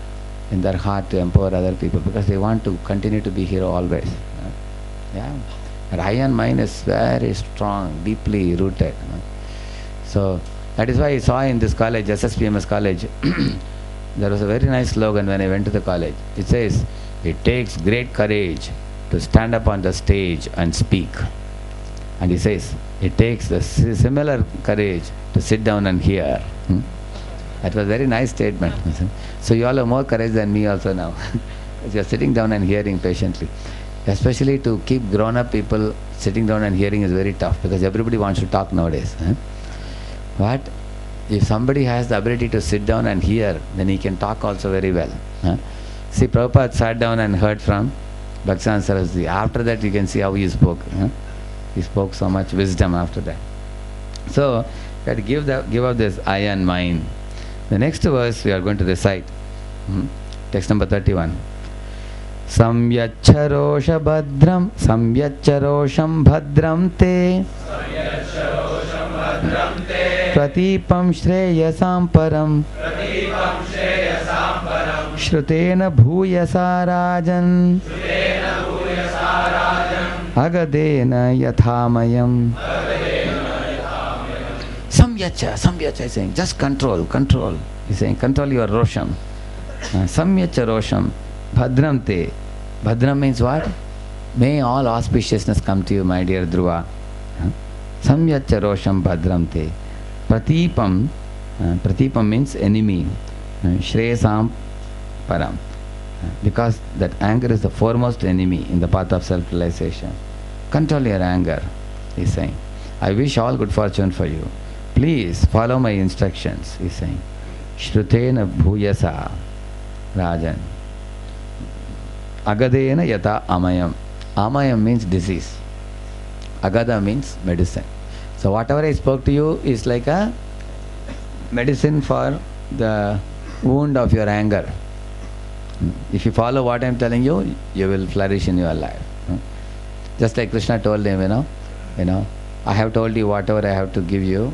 in their heart to empower other people because they want to continue to be hero always. Yeah. And iron mind is very strong, deeply rooted. So that is why I saw in this college, SSPMS college, there was a very nice slogan when I went to the college. It says, "It takes great courage to stand up on the stage and speak." And he says, it takes the similar courage to sit down and hear. That was a very nice statement. So you all have more courage than me also now. Because you are sitting down and hearing patiently. Especially to keep grown-up people sitting down and hearing is very tough because everybody wants to talk nowadays. But if somebody has the ability to sit down and hear, then he can talk also very well. See, Prabhupada sat down and heard from Bhaktivedanta Saraswati. After that you can see how he spoke. He spoke so much wisdom after that. So, you have to give up this I and mine. The next verse we are going to recite. Text number 31. Samyacharosha bhadram, samyacharosham bhadram te, pratipam shreyasam param, shrutena bhuyasa rajan, agadena yathamayam. Samyacha is saying, just control. He's saying, control your rosham. Samyacha rosham, bhadram te. Bhadram means what? May all auspiciousness come to you, my dear Dhruva. Samyacha rosham bhadram te. Pratipam, pratipam means enemy. Shreyasam param. Because that anger is the foremost enemy in the path of self-realization. Control your anger, he's saying. I wish all good fortune for you. Please follow my instructions, he's saying. Shrutena bhuyasa rajan. Agadena yata amayam. Amayam means disease. Agada means medicine. So whatever I spoke to you is like a medicine for the wound of your anger. If you follow what I am telling you, you will flourish in your life. Just like Krishna told him, I have told you whatever I have to give you.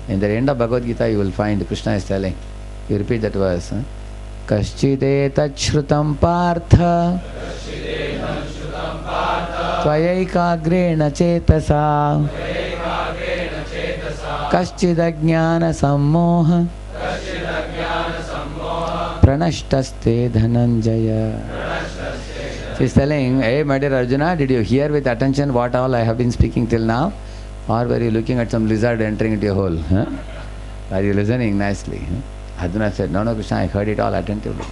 In the end of Bhagavad Gita, you will find Krishna is telling. You repeat that verse. Kaschideta shrutam partha tvayaikagrena chetasa kaschidajnana sammoha pranashtaste dhananjaya. She is telling, hey my dear Arjuna, did you hear with attention what all I have been speaking till now? Or were you looking at some lizard entering into your hole? Are you listening nicely? Arjuna said, no, Krishna, I heard it all attentively.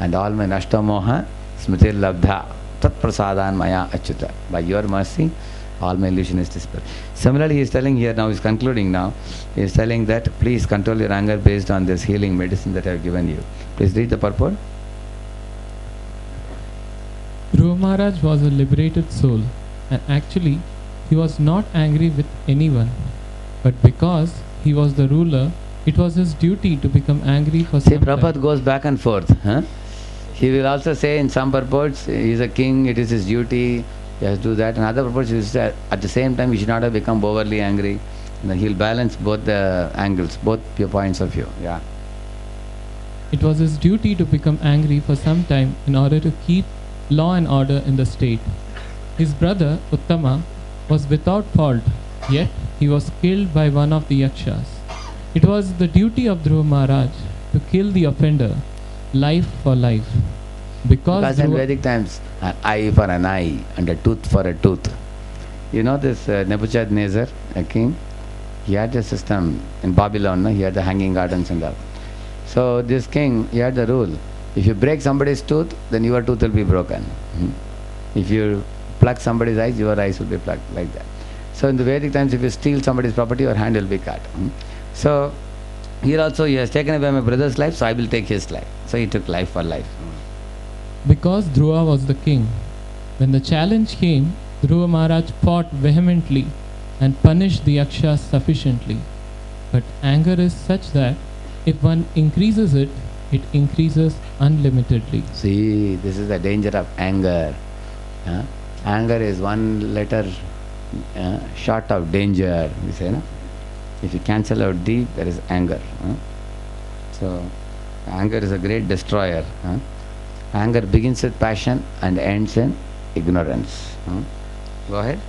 And all my nashta moha smritir labdha tat prasadan maya achyuta. By your mercy, all my illusion is dispelled. Similarly, he is telling here now, he is concluding now, he is telling that please control your anger based on this healing medicine that I have given you. Please read the purport. Dhruva Maharaj was a liberated soul, and actually he was not angry with anyone. But because he was the ruler, it was his duty to become angry for some time. Prabhupada goes back and forth. He will also say in some purports, he is a king, it is his duty, he has to do that. And other purports, he will say at the same time, he should not have become overly angry. He will balance both the angles, both your points of view. Yeah. It was his duty to become angry for some time in order to keep law and order in the state. His brother, Uttama, was without fault, yet he was killed by one of the yakshas. It was the duty of Dhruva Maharaj to kill the offender, life for life. Because in Vedic times, an eye for an eye and a tooth for a tooth. You know this Nebuchadnezzar, a king, he had a system in Babylon, he had the hanging gardens and all. So this king, he had the rule, if you break somebody's tooth, then your tooth will be broken. If you pluck somebody's eyes, your eyes will be plucked, like that. So in the Vedic times, if you steal somebody's property, your hand will be cut. So here also he has taken away my brother's life, so I will take his life. So he took life for life. Because Dhruva was the king, when the challenge came, Dhruva Maharaj fought vehemently and punished the yakshas sufficiently. But anger is such that if one increases it, it increases unlimitedly. See, this is the danger of anger. Anger is one letter short of danger, we say, no? If you cancel out D, there is anger. So, anger is a great destroyer. Anger begins with passion and ends in ignorance. Go ahead.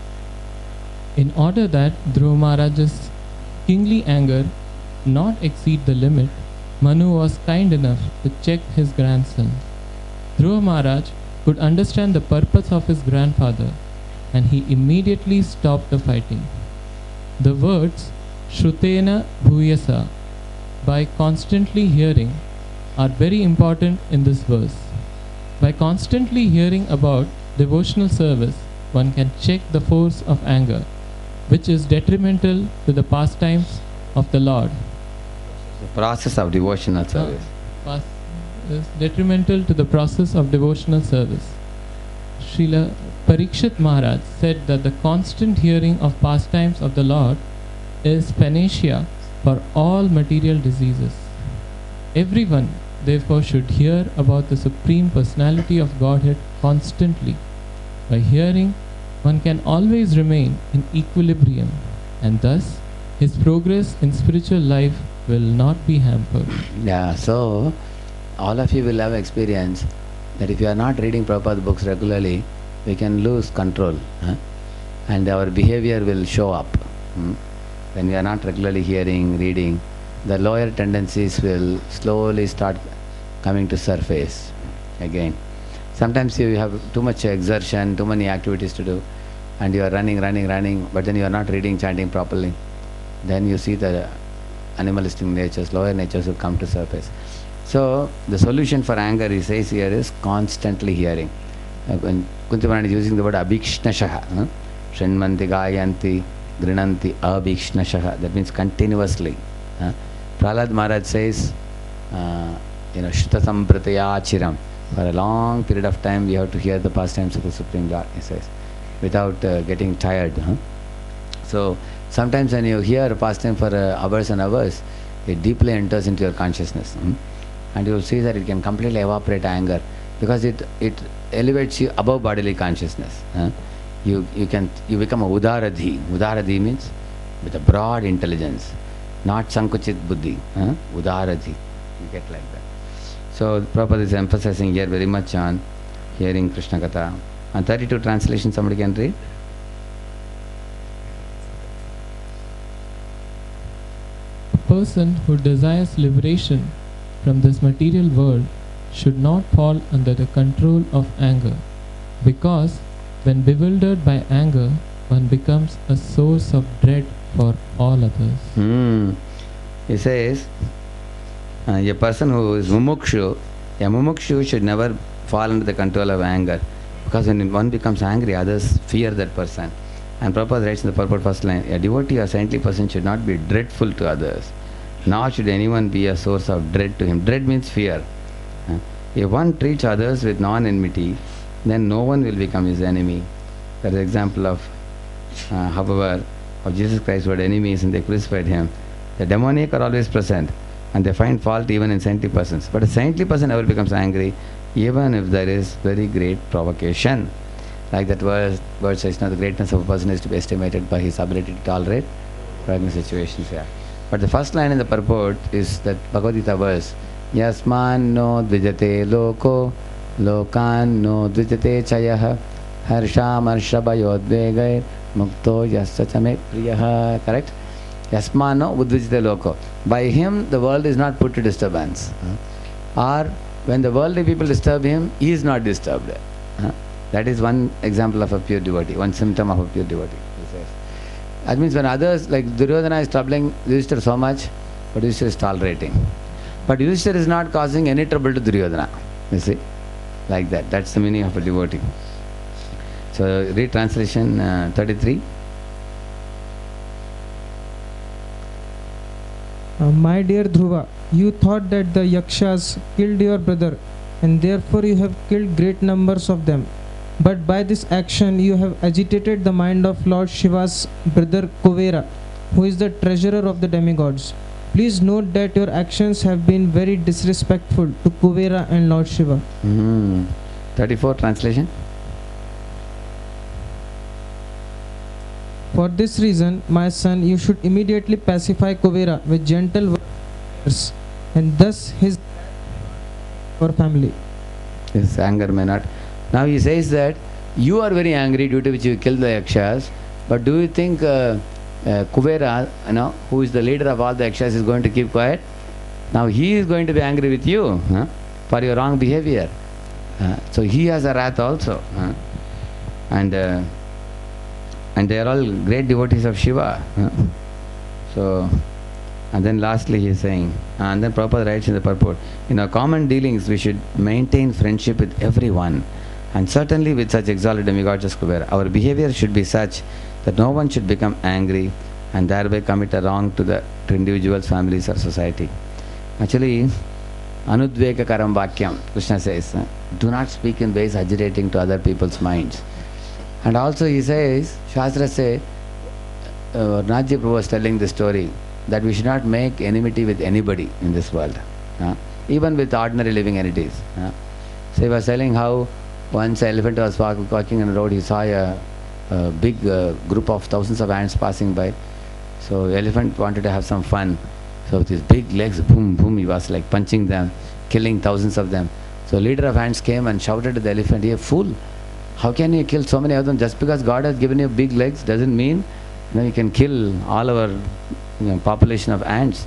In order that Dhruva Maharaj's kingly anger not exceed the limit, Manu was kind enough to check his grandson. Dhruva Maharaj could understand the purpose of his grandfather, and he immediately stopped the fighting. The words Shrutena Bhuyasa, by constantly hearing, are very important in this verse. By constantly hearing about devotional service, one can check the force of anger, which is detrimental to the pastimes of the Lord. The process of devotional service. Is detrimental to the process of devotional service. Srila Parikshit Maharaj said that the constant hearing of pastimes of the Lord is panacea for all material diseases. Everyone, therefore, should hear about the Supreme Personality of Godhead constantly. By hearing, one can always remain in equilibrium, and thus his progress in spiritual life will not be hampered. Yeah, so all of you will have experience that if you are not reading Prabhupada books regularly, we can lose control, and our behavior will show up. When we are not regularly hearing, reading, the lower tendencies will slowly start coming to surface again. Sometimes you have too much exertion, too many activities to do, and you are running, but then you are not reading, chanting properly. Then you see the animalistic natures, lower natures will come to surface. So, the solution for anger, he says here, is constantly hearing. When Kunti Maharaj is using the word abhikshnashaha, Srinmanti Gayanti Grinanti abhikshnashaha, that means continuously. Prahlad Maharaj says, Shruta Samprataya Chiram. For a long period of time, we have to hear the pastimes of the Supreme Lord, he says, without getting tired. So, sometimes when you hear a pastime for hours and hours, it deeply enters into your consciousness. And you will see that it can completely evaporate anger, because it elevates you above bodily consciousness. You become a udaradhi. Udaradhi means with a broad intelligence, not sankuchit buddhi. Udaradhi. You get like that. So Prabhupada is emphasizing here very much on hearing Krishna Katha. And 32 translation somebody can read? A person who desires liberation from this material world should not fall under the control of anger, because when bewildered by anger, one becomes a source of dread for all others. He says, a person who is mumukshu should never fall under the control of anger, because when one becomes angry, others fear that person. And Prabhupada writes in the purport first line, a devotee or saintly person should not be dreadful to others, nor should anyone be a source of dread to him. Dread means fear. If one treats others with non-enmity, then no one will become his enemy. That is an example of, however, of Jesus Christ who had enemies and they crucified him. The demoniac are always present, and they find fault even in saintly persons. But a saintly person never becomes angry, even if there is very great provocation. Like that word says, the greatness of a person is to be estimated by his ability to tolerate pressing situations. Yeah. But the first line in the purport is that Bhagavad Gita verse, Yasman no dvijate loko, lokan no dvijate chayah, harsham harshabhayodvegair, mukto yasachame priyaha. Correct? Yasman no udvijate loko. By him, the world is not put to disturbance. Or when the worldly people disturb him, he is not disturbed. That is one example of a pure devotee, one symptom of a pure devotee. That means when others, like Duryodhana is troubling Yudhishthira so much, but Yudhishthira is tolerating. But Yudhishthira is not causing any trouble to Duryodhana. You see? Like that. That's the meaning of a devotee. So read translation 33. My dear Dhruva, you thought that the yakshas killed your brother, and therefore you have killed great numbers of them. But by this action you have agitated the mind of Lord Shiva's brother Kuvera, who is the treasurer of the demigods. Please note that your actions have been very disrespectful to Kuvera and Lord Shiva. 34 translation. For this reason, my son, you should immediately pacify Kuvera with gentle words, and thus his our family. His anger may not. Now he says that you are very angry due to which you killed the yakshas, but do you think Kuvera, who is the leader of all the yakshas, is going to keep quiet? Now he is going to be angry with you for your wrong behavior. So he has a wrath also. And they are all great devotees of Shiva. So, and then lastly he is saying, and then Prabhupada writes in the purport, in our common dealings we should maintain friendship with everyone, and certainly with such exalted demigods as Kubera. Our behavior should be such that no one should become angry and thereby commit a wrong to individuals, families or society. Actually, Anudvekakaram Vakyam, Krishna says, do not speak in ways agitating to other people's minds. And also he says, Shastra say, Nathji Prabhu was telling the story, that we should not make enmity with anybody in this world, even with ordinary living entities. So he was telling how once an elephant was walking on the road, he saw a big group of thousands of ants passing by. So the elephant wanted to have some fun. So with his big legs, boom, boom, he was like punching them, killing thousands of them. So leader of ants came and shouted to the elephant, "You fool! How can you kill so many of them? Just because God has given you big legs doesn't mean you can kill all our population of ants."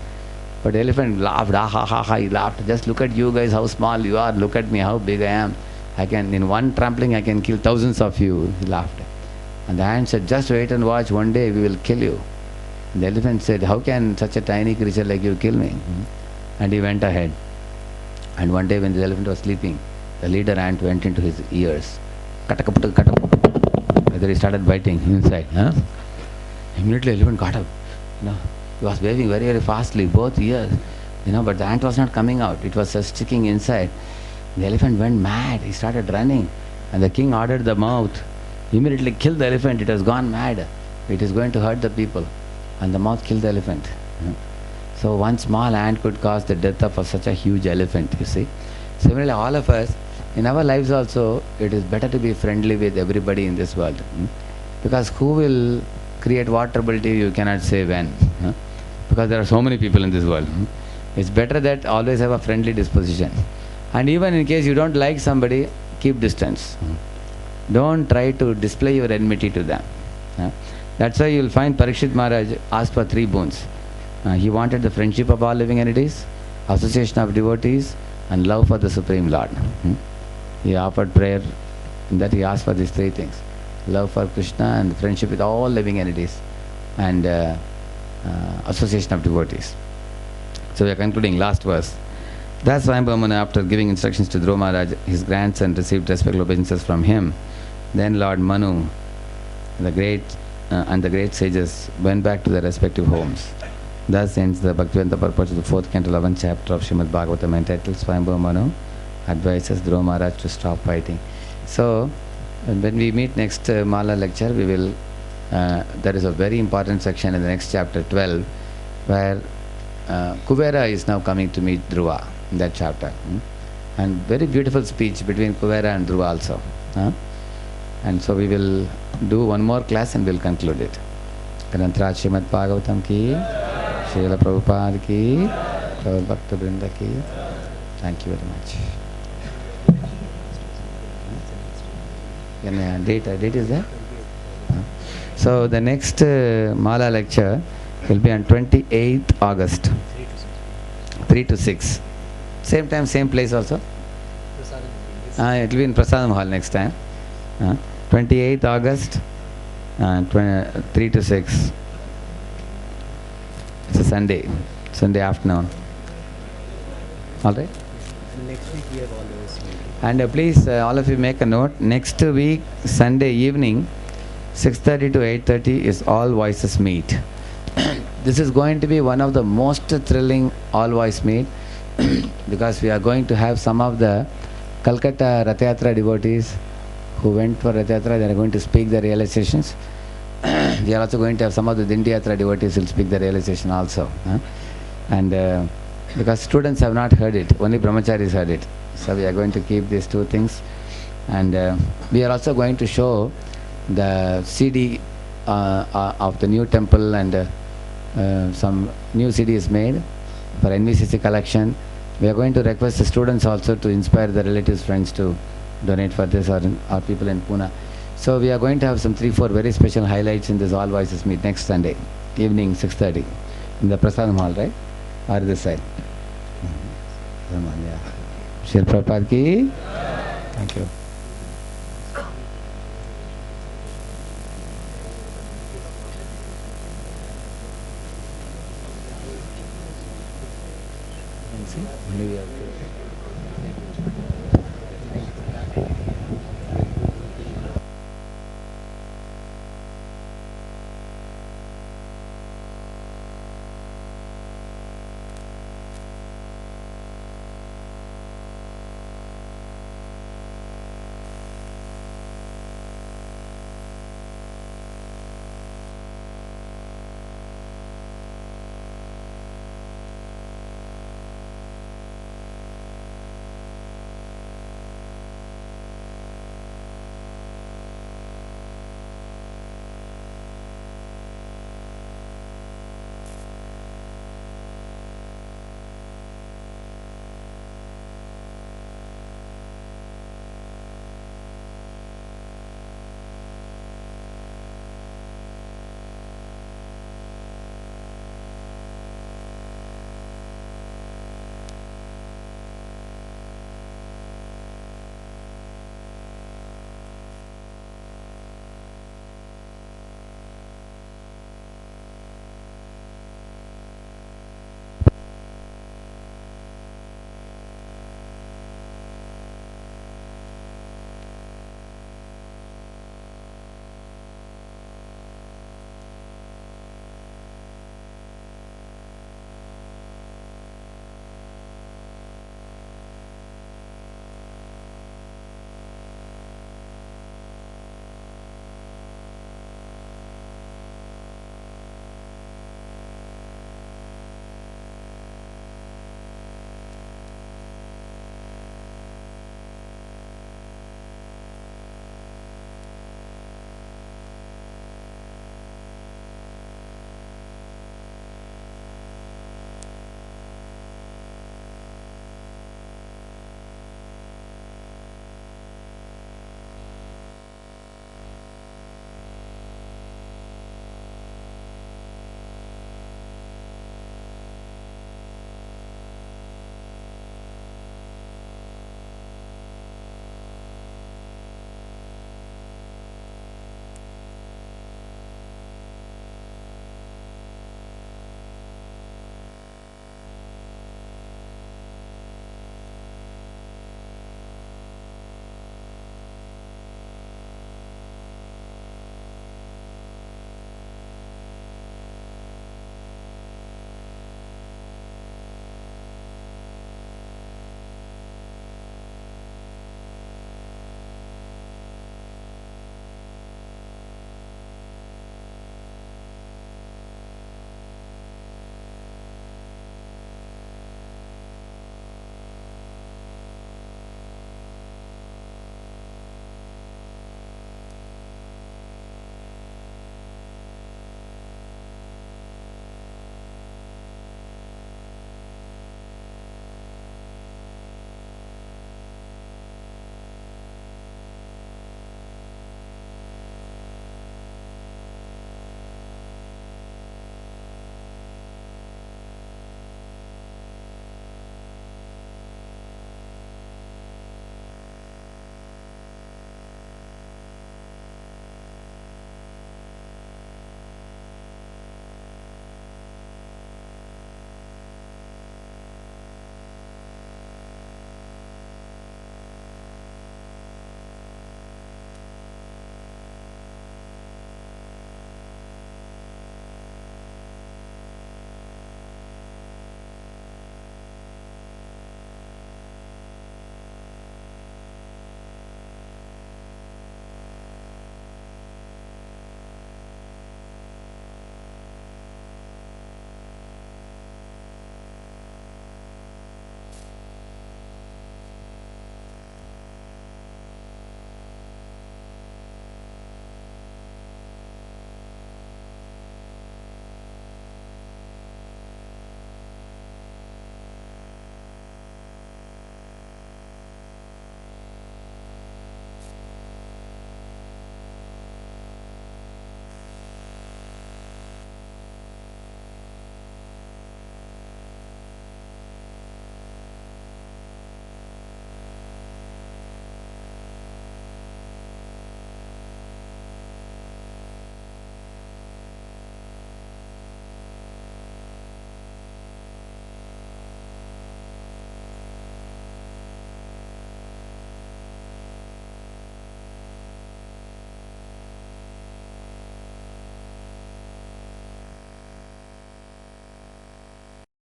But the elephant laughed, ha ha ha, he laughed. Just look at you guys, how small you are. Look at me, how big I am. In one trampling, I can kill thousands of you. He laughed. And the ant said, just wait and watch, one day we will kill you. And the elephant said, how can such a tiny creature like you kill me? And he went ahead. And one day when the elephant was sleeping, the leader ant went into his ears. Whether he started biting inside. Immediately the elephant got up. He was waving very, very fastly, both ears. But the ant was not coming out. It was just sticking inside. The elephant went mad. He started running. And the king ordered the mouth. Immediately killed the elephant. It has gone mad. It is going to hurt the people. And the mouth killed the elephant. So one small ant could cause the death of such a huge elephant, you see. Similarly, all of us, in our lives also, it is better to be friendly with everybody in this world. Because who will create what trouble to you, you cannot say when. Because there are so many people in this world. It's better that always have a friendly disposition. And even in case you don't like somebody, keep distance. Don't try to display your enmity to them. That's why you will find Parikshit Maharaj asked for 3 boons. He wanted the friendship of all living entities, association of devotees, and love for the Supreme Lord. He offered prayer in that he asked for these 3 things. Love for Krishna and friendship with all living entities, and association of devotees. So we are concluding last verse. Thus Swayambhu, after giving instructions to Dhruva Maharaj, his grandson received respectful obeisances from him. Then Lord Manu, the great sages went back to their respective homes. Thus ends the Bhaktivedanta purport of the 4th canto, 11th chapter of Srimad Bhagavatam, entitled Swayambhu Manu advises Dhruva Maharaj to stop fighting. So, when we meet next Mala lecture, we will, there is a very important section in the next chapter 12, where Kuvera is now coming to meet Dhruva in that chapter. And very beautiful speech between Kuvera and Dhruva also. And so we will do one more class and we will conclude it. Granthra Srimad Bhagavatam ki, Srila Prabhupada ki, Gaur Bhakta Vrinda ki. Thank you very much. Date is there? So the next Mala lecture will be on 28th August, 3 to 6. Same time, same place also? It will be in Prasadam Hall next time. 28th August, 3 to 6. It's a Sunday afternoon. Alright? Next week we have all those. And please, all of you make a note. Next week, Sunday evening, 6:30 to 8:30 is all voices meet. This is going to be one of the most thrilling all voice meet because we are going to have some of the Calcutta Rath Yatra devotees who went for Rath Yatra. They are going to speak their realizations. We are also going to have some of the Dindi Yatra devotees who will speak their realization also. And because students have not heard it, only brahmacharis heard it. So we are going to keep these 2 things. And we are also going to show the CD of the new temple, and some new CD is made for NVCC collection. We are going to request the students also to inspire the relatives, friends to donate for this, or people in Pune. So we are going to have some 3-4 very special highlights in this All Voices meet next Sunday evening 6:30 in the Prasadam Hall, right? Or this side. Shri Prabhupada ki. Thank you. Only we have